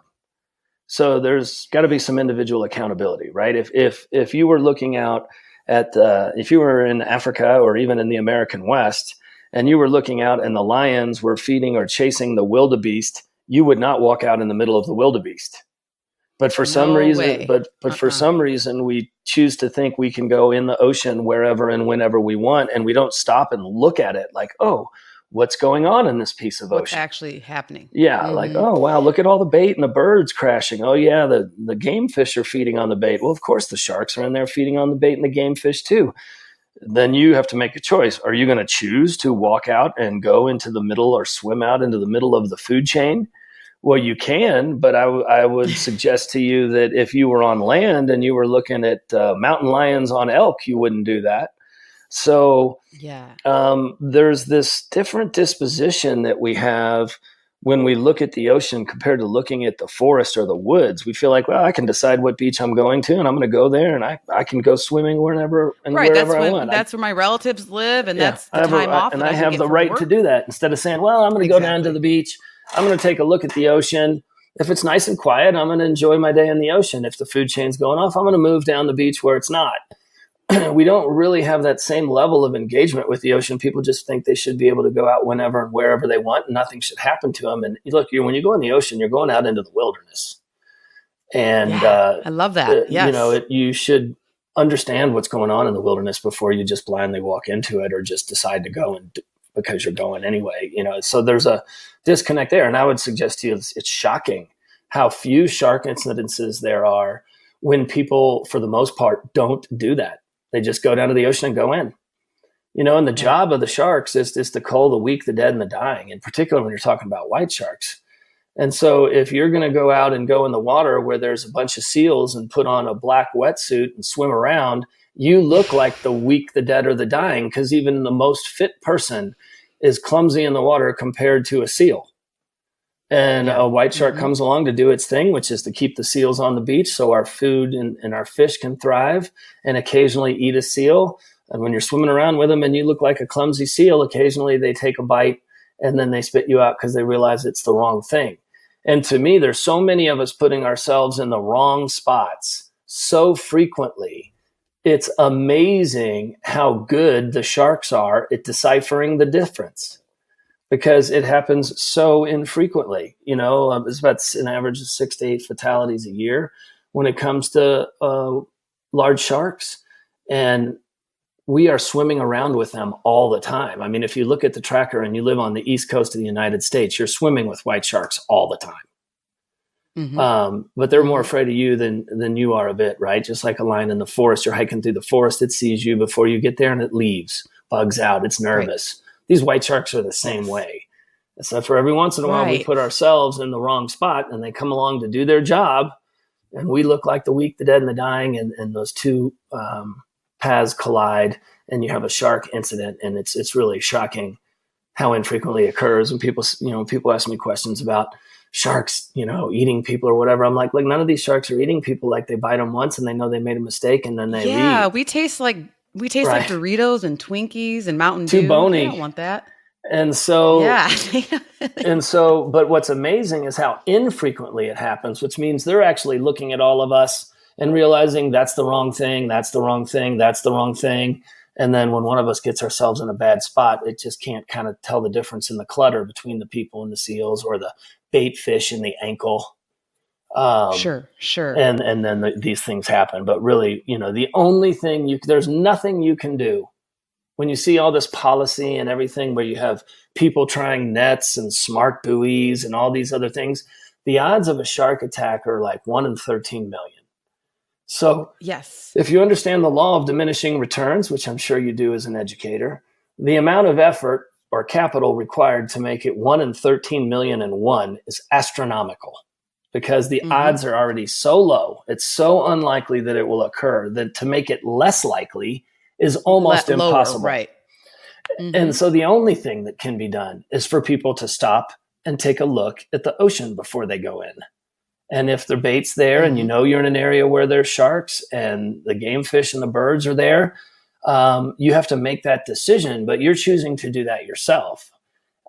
So there's got to be some individual accountability, right? If you were looking out at if you were in Africa or even in the American West, and you were looking out and the lions were feeding or chasing the wildebeest, you would not walk out in the middle of the wildebeest. But for some No reason, way. for Uh-uh. some reason, we choose to think we can go in the ocean wherever and whenever we want, and we don't stop and look at it like, oh, what's going on in this piece of What's ocean? actually happening? Yeah, like, Mhm. oh wow, look at all the bait and the birds crashing. Oh yeah, the game fish are feeding on the bait. Well, of course the sharks are in there feeding on the bait and the game fish too. Then you have to make a choice. Are you going to choose to walk out and go into the middle or swim out into the middle of the food chain? Well, you can, but I would suggest to you that if you were on land and you were looking at mountain lions on elk, you wouldn't do that. So Yeah. there's this different disposition that we have when we look at the ocean compared to looking at the forest or the woods. We feel like, well, I can decide what beach I'm going to, and I'm going to go there, and I can go swimming wherever and Right. wherever I want. That's where my relatives live and Yeah, that's the time off that I I can have get the from right to work. do that instead of saying, well, I'm going to go down to the Exactly. beach. I'm going to take a look at the ocean. If it's nice and quiet, I'm going to enjoy my day in the ocean. If the food chain's going off, I'm going to move down the beach where it's not. We don't really have that same level of engagement with the ocean. People just think they should be able to go out whenever and wherever they want. And nothing should happen to them. And look, when you go in the ocean, you're going out into the wilderness, and Yeah. I love that. Yes. you should understand what's going on in the wilderness before you just blindly walk into it or just decide to go and because you're going anyway, so there's a disconnect there. And I would suggest to you, it's shocking how few shark incidences there are when people, for the most part, don't do that. They just go down to the ocean and go in. And the job of the sharks is to cull the weak, the dead, and the dying, in particular when you're talking about white sharks. And so if you're going to go out and go in the water where there's a bunch of seals and put on a black wetsuit and swim around, you look like the weak, the dead, or the dying, because even the most fit person is clumsy in the water compared to a seal. And a white shark comes along to do its thing, which is to keep the seals on the beach so our food and our fish can thrive, and occasionally eat a seal. And when you're swimming around with them and you look like a clumsy seal, occasionally they take a bite and then they spit you out because they realize it's the wrong thing. And to me, there's so many of us putting ourselves in the wrong spots so frequently. It's amazing how good the sharks are at deciphering the difference, because it happens so infrequently. It's about an average of 6 to 8 fatalities a year when it comes to large sharks. And we are swimming around with them all the time. I mean, if you look at the tracker and you live on the East Coast of the United States, you're swimming with white sharks all the time. But they're more afraid of you than you are of it, right? Just like a lion in the forest. You're hiking through the forest, it sees you before you get there and it leaves, bugs out, it's nervous. Right. These white sharks are the same way. So for every once in a while, we put ourselves in the wrong spot and they come along to do their job, and we look like the weak, the dead, and the dying, and those two paths collide, and you have a shark incident. And it's really shocking how infrequently it occurs. When people ask me questions about sharks, eating people or whatever, I'm like, none of these sharks are eating people. Like, they bite them once and they know they made a mistake and then they leave. Yeah, we taste like Doritos and Twinkies and Mountain Dew. Too bony. I don't want that. And so, yeah. But what's amazing is how infrequently it happens, which means they're actually looking at all of us and realizing that's the wrong thing, that's the wrong thing, that's the wrong thing. And then when one of us gets ourselves in a bad spot, it just can't kind of tell the difference in the clutter between the people and the seals, or the bait fish and the ankle. Sure. And then these things happen. But really, the only thing there's nothing you can do when you see all this policy and everything where you have people trying nets and smart buoys and all these other things. The odds of a shark attack are like 1 in 13 million. So yes, if you understand the law of diminishing returns, which I'm sure you do as an educator, the amount of effort or capital required to make it 1 in 13 million and 1 is astronomical, because the odds are already so low. It's so unlikely that it will occur that to make it less likely is almost impossible. Lower, right. And so the only thing that can be done is for people to stop and take a look at the ocean before they go in. And if the bait's there and you're in an area where there's sharks and the game fish and the birds are there, you have to make that decision, but you're choosing to do that yourself.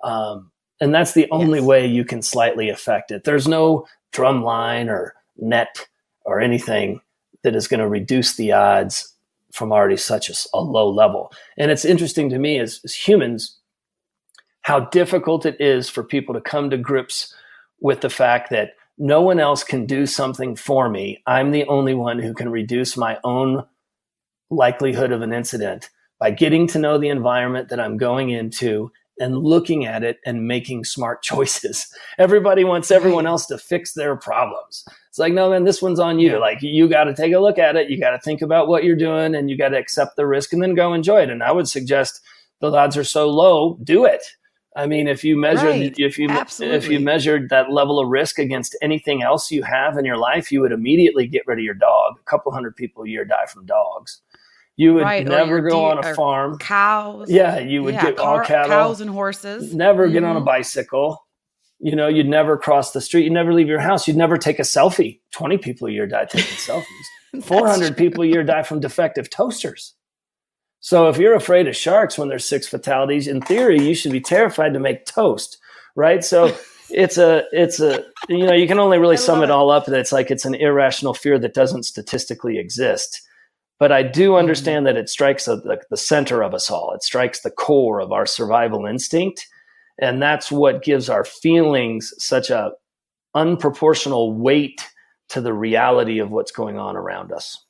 And that's the only way you can slightly affect it. There's no drum line or net or anything that is going to reduce the odds from already such a low level. And it's interesting to me as humans, how difficult it is for people to come to grips with the fact that no one else can do something for me. I'm the only one who can reduce my own likelihood of an incident by getting to know the environment that I'm going into and looking at it and making smart choices. Everybody wants everyone else to fix their problems. It's like, no, man, this one's on you. Like, you got to take a look at it. You got to think about what you're doing, and you got to accept the risk and then go enjoy it. And I would suggest the odds are so low, do it. I mean, if you measured if you measured that level of risk against anything else you have in your life, you would immediately get rid of your dog. A couple hundred people a year die from dogs. You would never go on a farm. Cows. Yeah, you would get all cattle. Cows and horses. Never get on a bicycle. You'd never cross the street. You'd never leave your house. You'd never take a selfie. 20 people a year die taking selfies. 400 people a year die from defective toasters. So if you're afraid of sharks when there's 6 fatalities, in theory, you should be terrified to make toast, right? So it's you can only really sum it all up that it's an irrational fear that doesn't statistically exist. But I do understand that it strikes the center of us all. It strikes the core of our survival instinct. And that's what gives our feelings such a unproportional weight to the reality of what's going on around us.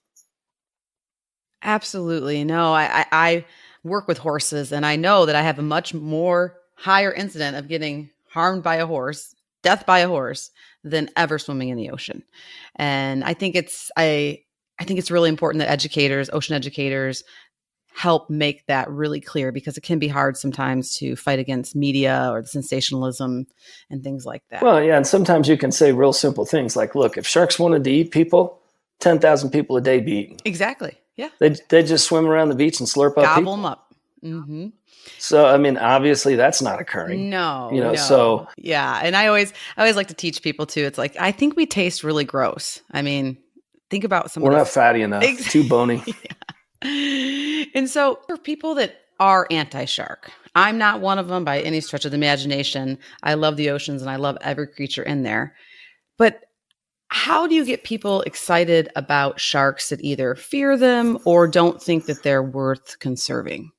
Absolutely. No, I work with horses, and I know that I have a much more higher incident of getting harmed by a horse, death by a horse, than ever swimming in the ocean. And I think it's really important that educators, ocean educators, help make that really clear, because it can be hard sometimes to fight against media or the sensationalism and things like that. Well, yeah, and sometimes you can say real simple things like, look, if sharks wanted to eat people, 10,000 people a day be eaten. Exactly. Yeah. They just swim around the beach and slurp up Gobble people. them up. Mm-hmm. So, I mean, obviously that's not occurring. No. So yeah. And I always like to teach people too. It's like, I think we taste really gross. I mean, think about some we're of not fatty enough, too bony. Yeah. And so for people that are anti-shark, I'm not one of them by any stretch of the imagination. I love the oceans and I love every creature in there. But how do you get people excited about sharks that either fear them or don't think that they're worth conserving?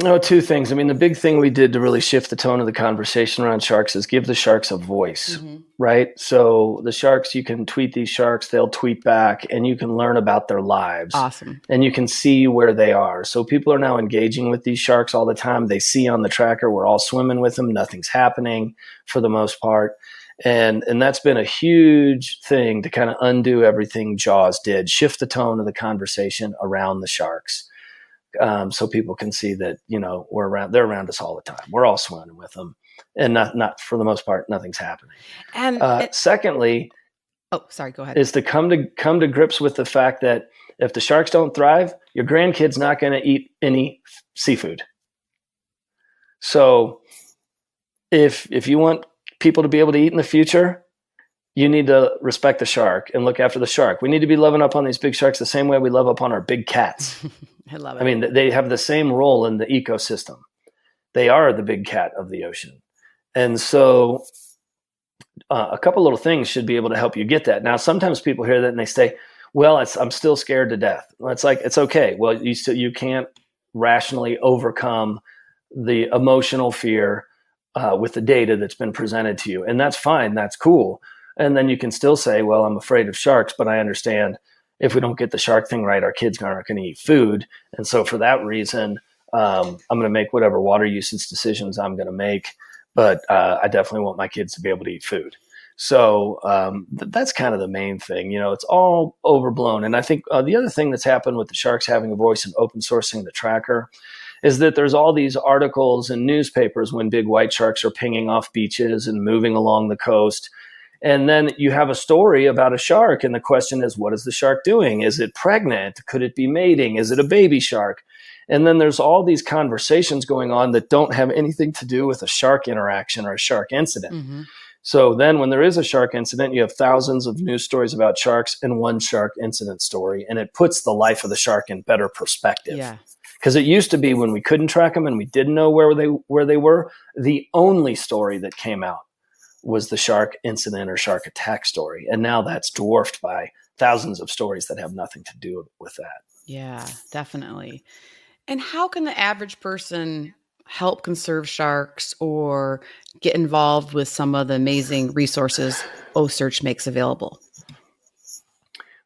No, two things. I mean, the big thing we did to really shift the tone of the conversation around sharks is give the sharks a voice, right? So the sharks, you can tweet these sharks, they'll tweet back, and you can learn about their lives. Awesome. And you can see where they are. So people are now engaging with these sharks all the time. They see on the tracker, we're all swimming with them. Nothing's happening for the most part. And that's been a huge thing to kind of undo everything Jaws did, shift the tone of the conversation around the sharks. So people can see that, they're around us all the time. We're all swimming with them, and not for the most part, nothing's happening. And secondly, go ahead. Is to come to grips with the fact that if the sharks don't thrive, your grandkid's not going to eat any seafood. So if you want people to be able to eat in the future, you need to respect the shark and look after the shark. We need to be loving up on these big sharks the same way we love up on our big cats. I love it. I mean, they have the same role in the ecosystem. They are the big cat of the ocean. And so a couple little things should be able to help you get that. Now, sometimes people hear that and they say, well, I'm still scared to death. Well, it's like, it's okay. Well, you can't rationally overcome the emotional fear with the data that's been presented to you. And that's fine. That's cool. And then you can still say, well, I'm afraid of sharks, but I understand if we don't get the shark thing right, our kids aren't going to eat food. And so for that reason, I'm going to make whatever water usage decisions I'm going to make. But I definitely want my kids to be able to eat food. So that's kind of the main thing. It's all overblown. And I think the other thing that's happened with the sharks having a voice and open sourcing the tracker is that there's all these articles in newspapers when big white sharks are pinging off beaches and moving along the coast. And then you have a story about a shark, and the question is, what is the shark doing? Is it pregnant? Could it be mating? Is it a baby shark? And then there's all these conversations going on that don't have anything to do with a shark interaction or a shark incident. Mm-hmm. So then when there is a shark incident, you have thousands of news stories about sharks and one shark incident story, and it puts the life of the shark in better perspective. Yeah. Because it used to be when we couldn't track them and we didn't know where they were, the only story that came out was the shark incident or shark attack story. And now that's dwarfed by thousands of stories that have nothing to do with that. Yeah, definitely. And how can the average person help conserve sharks or get involved with some of the amazing resources OCEARCH makes available?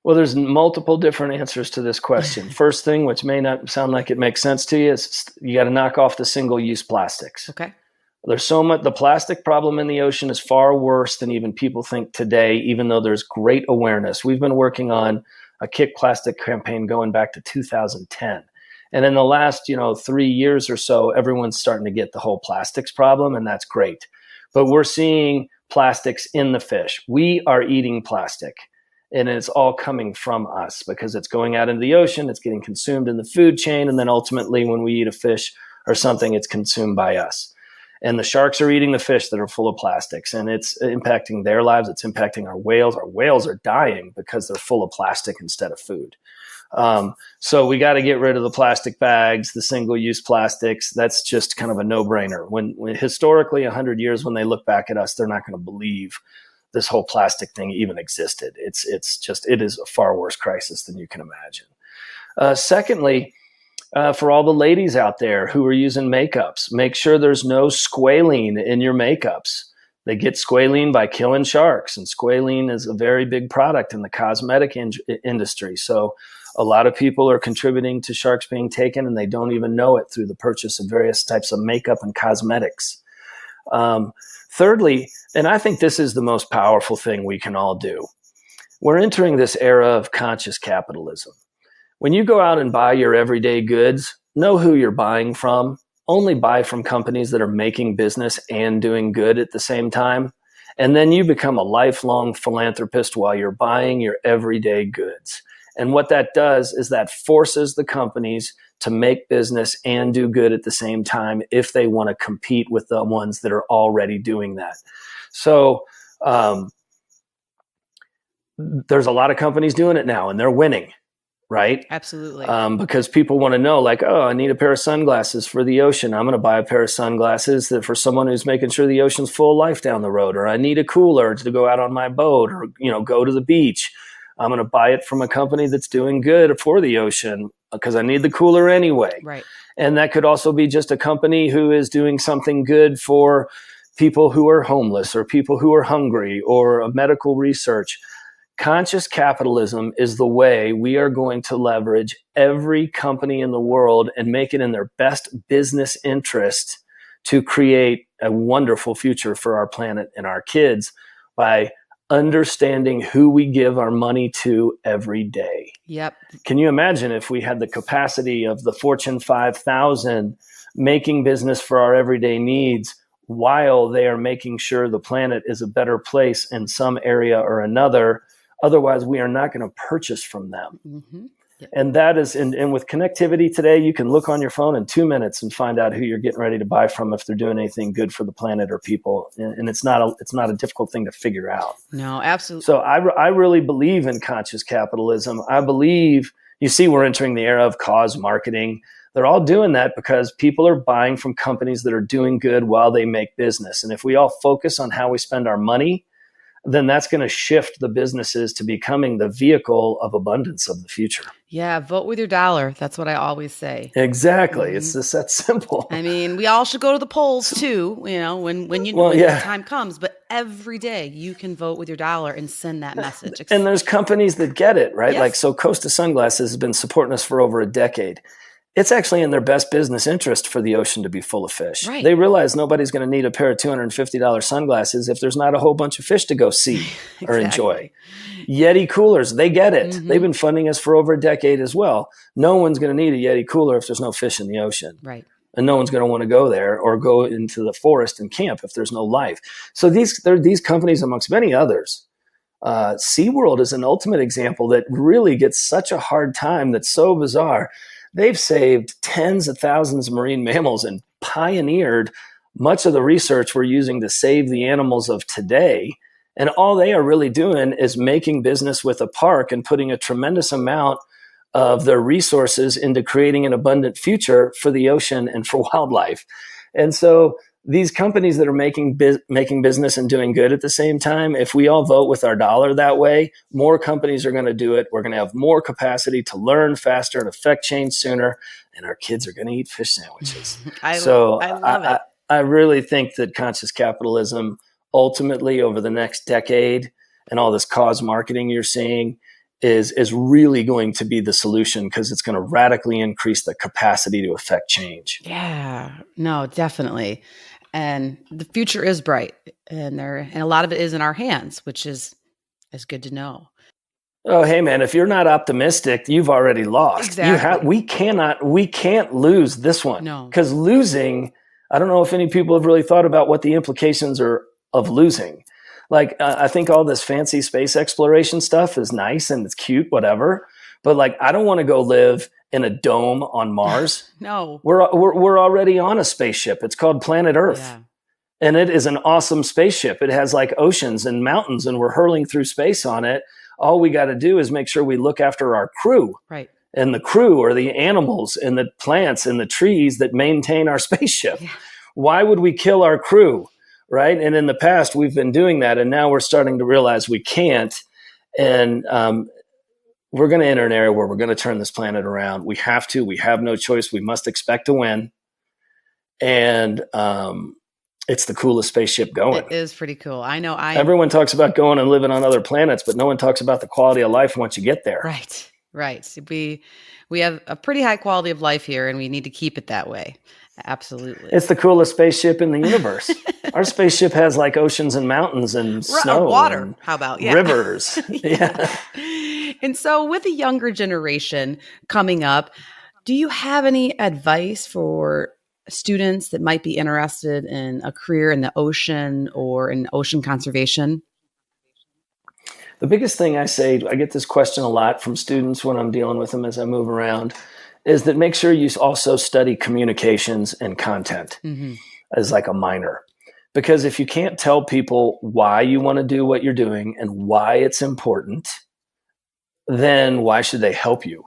Well, there's multiple different answers to this question. First thing, which may not sound like it makes sense to you, is you got to knock off the single-use plastics. Okay. There's so much, the plastic problem in the ocean is far worse than even people think today, even though there's great awareness. We've been working on a Kick Plastic campaign going back to 2010. And in the last, 3 years or so, everyone's starting to get the whole plastics problem, and that's great. But we're seeing plastics in the fish. We are eating plastic, and it's all coming from us because it's going out into the ocean, it's getting consumed in the food chain, and then ultimately when we eat a fish or something, it's consumed by us. And the sharks are eating the fish that are full of plastics, and it's impacting their lives. It's impacting our whales. Our whales are dying because they're full of plastic instead of food. So we got to get rid of the plastic bags, the single-use plastics. That's just kind of a no-brainer. When historically, 100 years, when they look back at us, they're not going to believe this whole plastic thing even existed. It is a far worse crisis than you can imagine. Secondly, for all the ladies out there who are using makeups, make sure there's no squalene in your makeups. They get squalene by killing sharks, and squalene is a very big product in the cosmetic industry. So A lot of people are contributing to sharks being taken, and they don't even know it through the purchase of various types of makeup and cosmetics. Thirdly, and I think this is the most powerful thing we can all do, we're entering this era of conscious capitalism. When you go out and buy your everyday goods, know who you're buying from. Only buy from companies that are making business and doing good at the same time. And then you become a lifelong philanthropist while you're buying your everyday goods. And what that does is that forces the companies to make business and do good at the same time if they want to compete with the ones that are already doing that. So there's a lot of companies doing it now, and they're winning. Right? Absolutely. Because people want to know, like, oh, I need a pair of sunglasses for the ocean. I'm going to buy a pair of sunglasses that for someone who's making sure the ocean's full of life down the road. Or I need a cooler to go out on my boat, or go to the beach. I'm going to buy it from a company that's doing good for the ocean because I need the cooler anyway. Right. And that could also be just a company who is doing something good for people who are homeless or people who are hungry or a medical research. Conscious capitalism is the way we are going to leverage every company in the world and make it in their best business interest to create a wonderful future for our planet and our kids by understanding who we give our money to every day. Yep. Can you imagine if we had the capacity of the Fortune 5,000 making business for our everyday needs while they are making sure the planet is a better place in some area or another? Otherwise, we are not going to purchase from them. Mm-hmm. Yep. And that is, and with connectivity today, you can look on your phone in 2 minutes and find out who you're getting ready to buy from if they're doing anything good for the planet or people. And it's not a difficult thing to figure out. No, absolutely. So I really believe in conscious capitalism. I believe, you see, we're entering the era of cause marketing. They're all doing that because people are buying from companies that are doing good while they make business. And if we all focus on how we spend our money, then that's going to shift the businesses to becoming the vehicle of abundance of the future. Yeah, vote with your dollar. That's what I always say. Exactly. Mm-hmm. It's just that simple. I mean, we all should go to the polls too, when the time comes, but every day you can vote with your dollar and send that message. And there's companies that get it, right? Yes. Like, so Costa Sunglasses has been supporting us for over a decade. It's actually in their best business interest for the ocean to be full of fish. Right. They realize nobody's going to need a pair of $250 sunglasses if there's not a whole bunch of fish to go see or enjoy. Yeti coolers, they get it. Mm-hmm. They've been funding us for over a decade as well. No one's going to need a Yeti cooler if there's no fish in the ocean. Right. And no one's going to want to go there or go into the forest and camp if there's no life. So these companies, amongst many others, SeaWorld is an ultimate example that really gets such a hard time that's so bizarre. They've saved tens of thousands of marine mammals and pioneered much of the research we're using to save the animals of today. And all they are really doing is making business with a park and putting a tremendous amount of their resources into creating an abundant future for the ocean and for wildlife. And so these companies that are making business and doing good at the same time, if we all vote with our dollar that way, more companies are going to do it. We're going to have more capacity to learn faster and affect change sooner, and our kids are going to eat fish sandwiches. I love it. I really think that conscious capitalism ultimately over the next decade and all this cause marketing you're seeing is really going to be the solution because it's going to radically increase the capacity to affect change. Yeah, no, definitely. And the future is bright, and a lot of it is in our hands, which is good to know. Oh, hey man, if you're not optimistic, you've already lost. Exactly. We can't lose this one. No. Because losing, I don't know if any people have really thought about what the implications are of losing. Like, I think all this fancy space exploration stuff is nice and it's cute, whatever. But like, I don't want to go live in a dome on Mars. No. We're already on a spaceship. It's called Planet Earth. Yeah. And it is an awesome spaceship. It has like oceans and mountains, and we're hurling through space on it. All we got to do is make sure we look after our crew. Right. And the crew are the animals and the plants and the trees that maintain our spaceship. Yeah. Why would we kill our crew? Right. And in the past, we've been doing that. And now we're starting to realize we can't. And we're going to enter an area where we're going to turn this planet around. We have to. We have no choice. We must expect to win. And it's the coolest spaceship going. It is pretty cool. I know. Everyone talks about going and living on other planets, but no one talks about the quality of life once you get there. Right. Right. So we have a pretty high quality of life here, and we need to keep it that way. Absolutely. It's the coolest spaceship in the universe. Our spaceship has like oceans and mountains and snow Water. and How about, yeah. rivers. Yeah. And so with the younger generation coming up, do you have any advice for students that might be interested in a career in the ocean or in ocean conservation? The biggest thing I say, I get this question a lot from students when I'm dealing with them as I move around, is that make sure you also study communications and content as like a minor. Because if you can't tell people why you want to do what you're doing and why it's important, then why should they help you?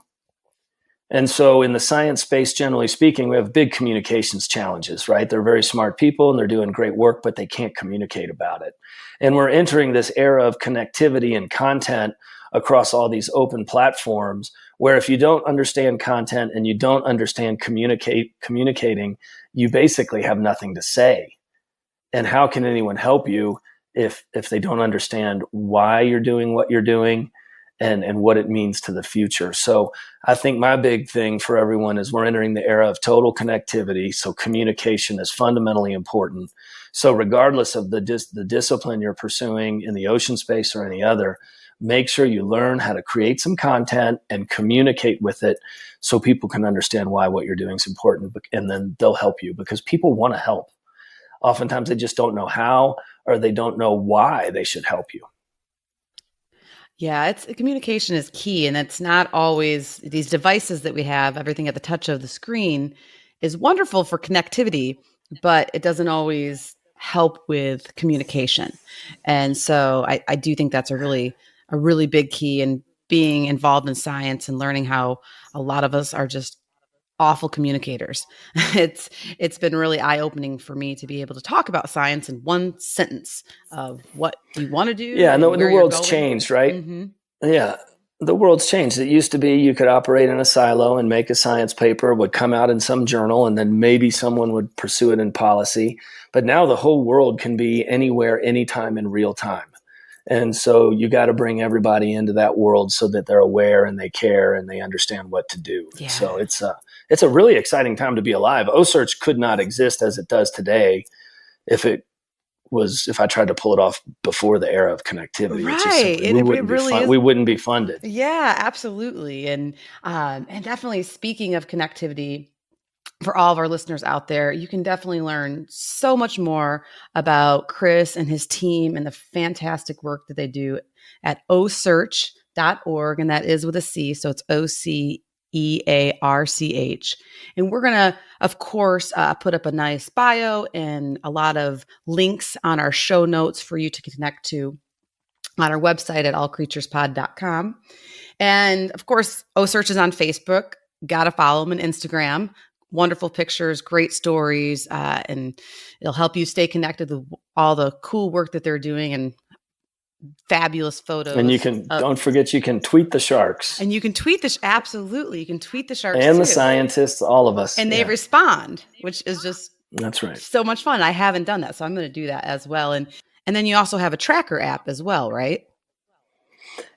And so in the science space, generally speaking, we have big communications challenges, right? They're very smart people and they're doing great work, but they can't communicate about it. And we're entering this era of connectivity and content across all these open platforms where if you don't understand content and you don't understand communicating, you basically have nothing to say. And how can anyone help you if they don't understand why you're doing what you're doing and what it means to the future? So I think my big thing for everyone is we're entering the era of total connectivity. So communication is fundamentally important. So regardless of the discipline you're pursuing in the ocean space or any other, make sure you learn how to create some content and communicate with it so people can understand why what you're doing is important, and then they'll help you because people want to help. Oftentimes they just don't know how, or they don't know why they should help you. Yeah, communication is key, and it's not always these devices that we have, everything at the touch of the screen is wonderful for connectivity, but it doesn't always help with communication. And so I do think that's a really big key in being involved in science and learning how a lot of us are just awful communicators. It's been really eye-opening for me to be able to talk about science in one sentence of what you want to do. Yeah, and the world's changed, right? Mm-hmm. Yeah, the world's changed. It used to be you could operate in a silo and make a science paper, would come out in some journal, and then maybe someone would pursue it in policy. But now the whole world can be anywhere, anytime, in real time. And so you got to bring everybody into that world so that they're aware and they care and they understand what to do. Yeah. So it's a really exciting time to be alive. OCEARCH could not exist as it does today if I tried to pull it off before the era of connectivity. Right. We wouldn't be funded. Yeah, absolutely. And definitely speaking of connectivity, for all of our listeners out there, you can definitely learn so much more about Chris and his team and the fantastic work that they do at OCEARCH.org. And that is with a C. So it's OCEARCH. And we're going to, of course, put up a nice bio and a lot of links on our show notes for you to connect to on our website at allcreaturespod.com. And of course, OCEARCH is on Facebook. Got to follow them on Instagram. Wonderful pictures, great stories, and it'll help you stay connected with all the cool work that they're doing and fabulous photos. And you can, don't forget, you can tweet the sharks. And you can tweet absolutely. You can tweet the sharks and too. The scientists, all of us. And they respond, which is just that's right. So much fun. I haven't done that, so I'm going to do that as well. And then you also have a tracker app as well, right?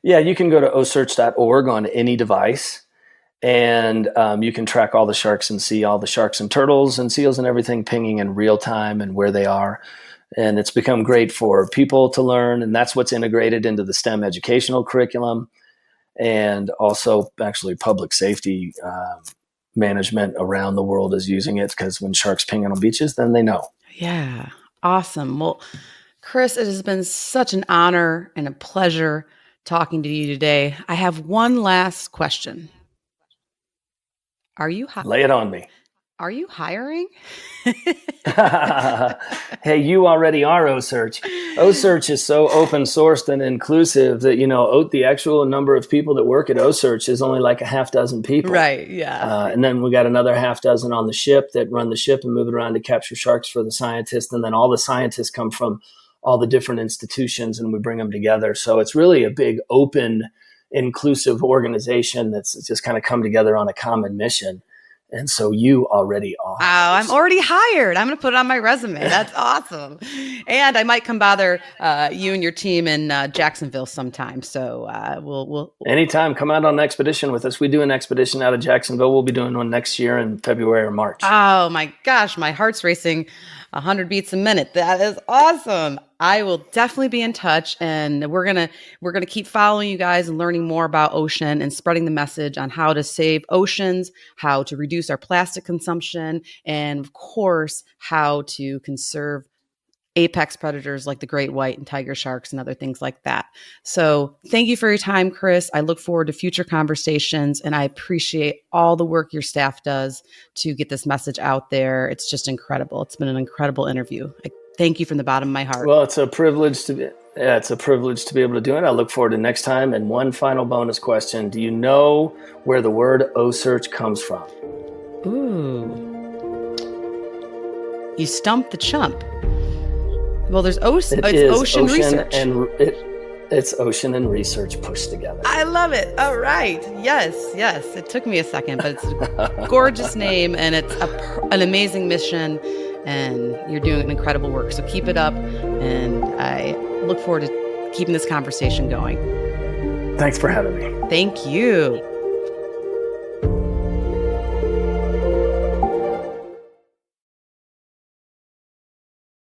Yeah, you can go to OCEARCH.org on any device. And you can track all the sharks and see all the sharks and turtles and seals and everything pinging in real time and where they are. And it's become great for people to learn. And that's what's integrated into the STEM educational curriculum. And also actually public safety management around the world is using it because when sharks ping on beaches, then they know. Yeah, awesome. Well, Chris, it has been such an honor and a pleasure talking to you today. I have one last question. Lay it on me. Are you hiring? Hey, you already are OCEARCH. OCEARCH is so open sourced and inclusive that, the actual number of people that work at OCEARCH is only like a half dozen people. Right, yeah. And then we got another half dozen on the ship that run the ship and move it around to capture sharks for the scientists. And then all the scientists come from all the different institutions and we bring them together. So it's really a big open inclusive organization that's just kind of come together on a common mission. And so you already are. Oh, I'm already hired. I'm going to put it on my resume. That's awesome. And I might come bother you and your team in Jacksonville sometime. So we'll anytime, come out on an expedition with us. We do an expedition out of Jacksonville. We'll be doing one next year in February or March. Oh my gosh, my heart's racing 100 beats a minute. That is awesome. I will definitely be in touch, and we're gonna keep following you guys and learning more about ocean and spreading the message on how to save oceans, how to reduce our plastic consumption, and of course, how to conserve apex predators like the great white and tiger sharks and other things like that. So thank you for your time, Chris. I look forward to future conversations, and I appreciate all the work your staff does to get this message out there. It's just incredible. It's been an incredible interview. I thank you from the bottom of my heart. Well, it's a privilege to be able to do it. I look forward to next time. And one final bonus question. Do you know where the word OCEARCH comes from? Ooh. You stumped the chump. Well, there's ocean research. It's ocean and research pushed together. I love it. All right. Yes. It took me a second, but it's a gorgeous name, and it's an amazing mission, and you're doing incredible work. So keep it up, and I look forward to keeping this conversation going. Thanks for having me. Thank you.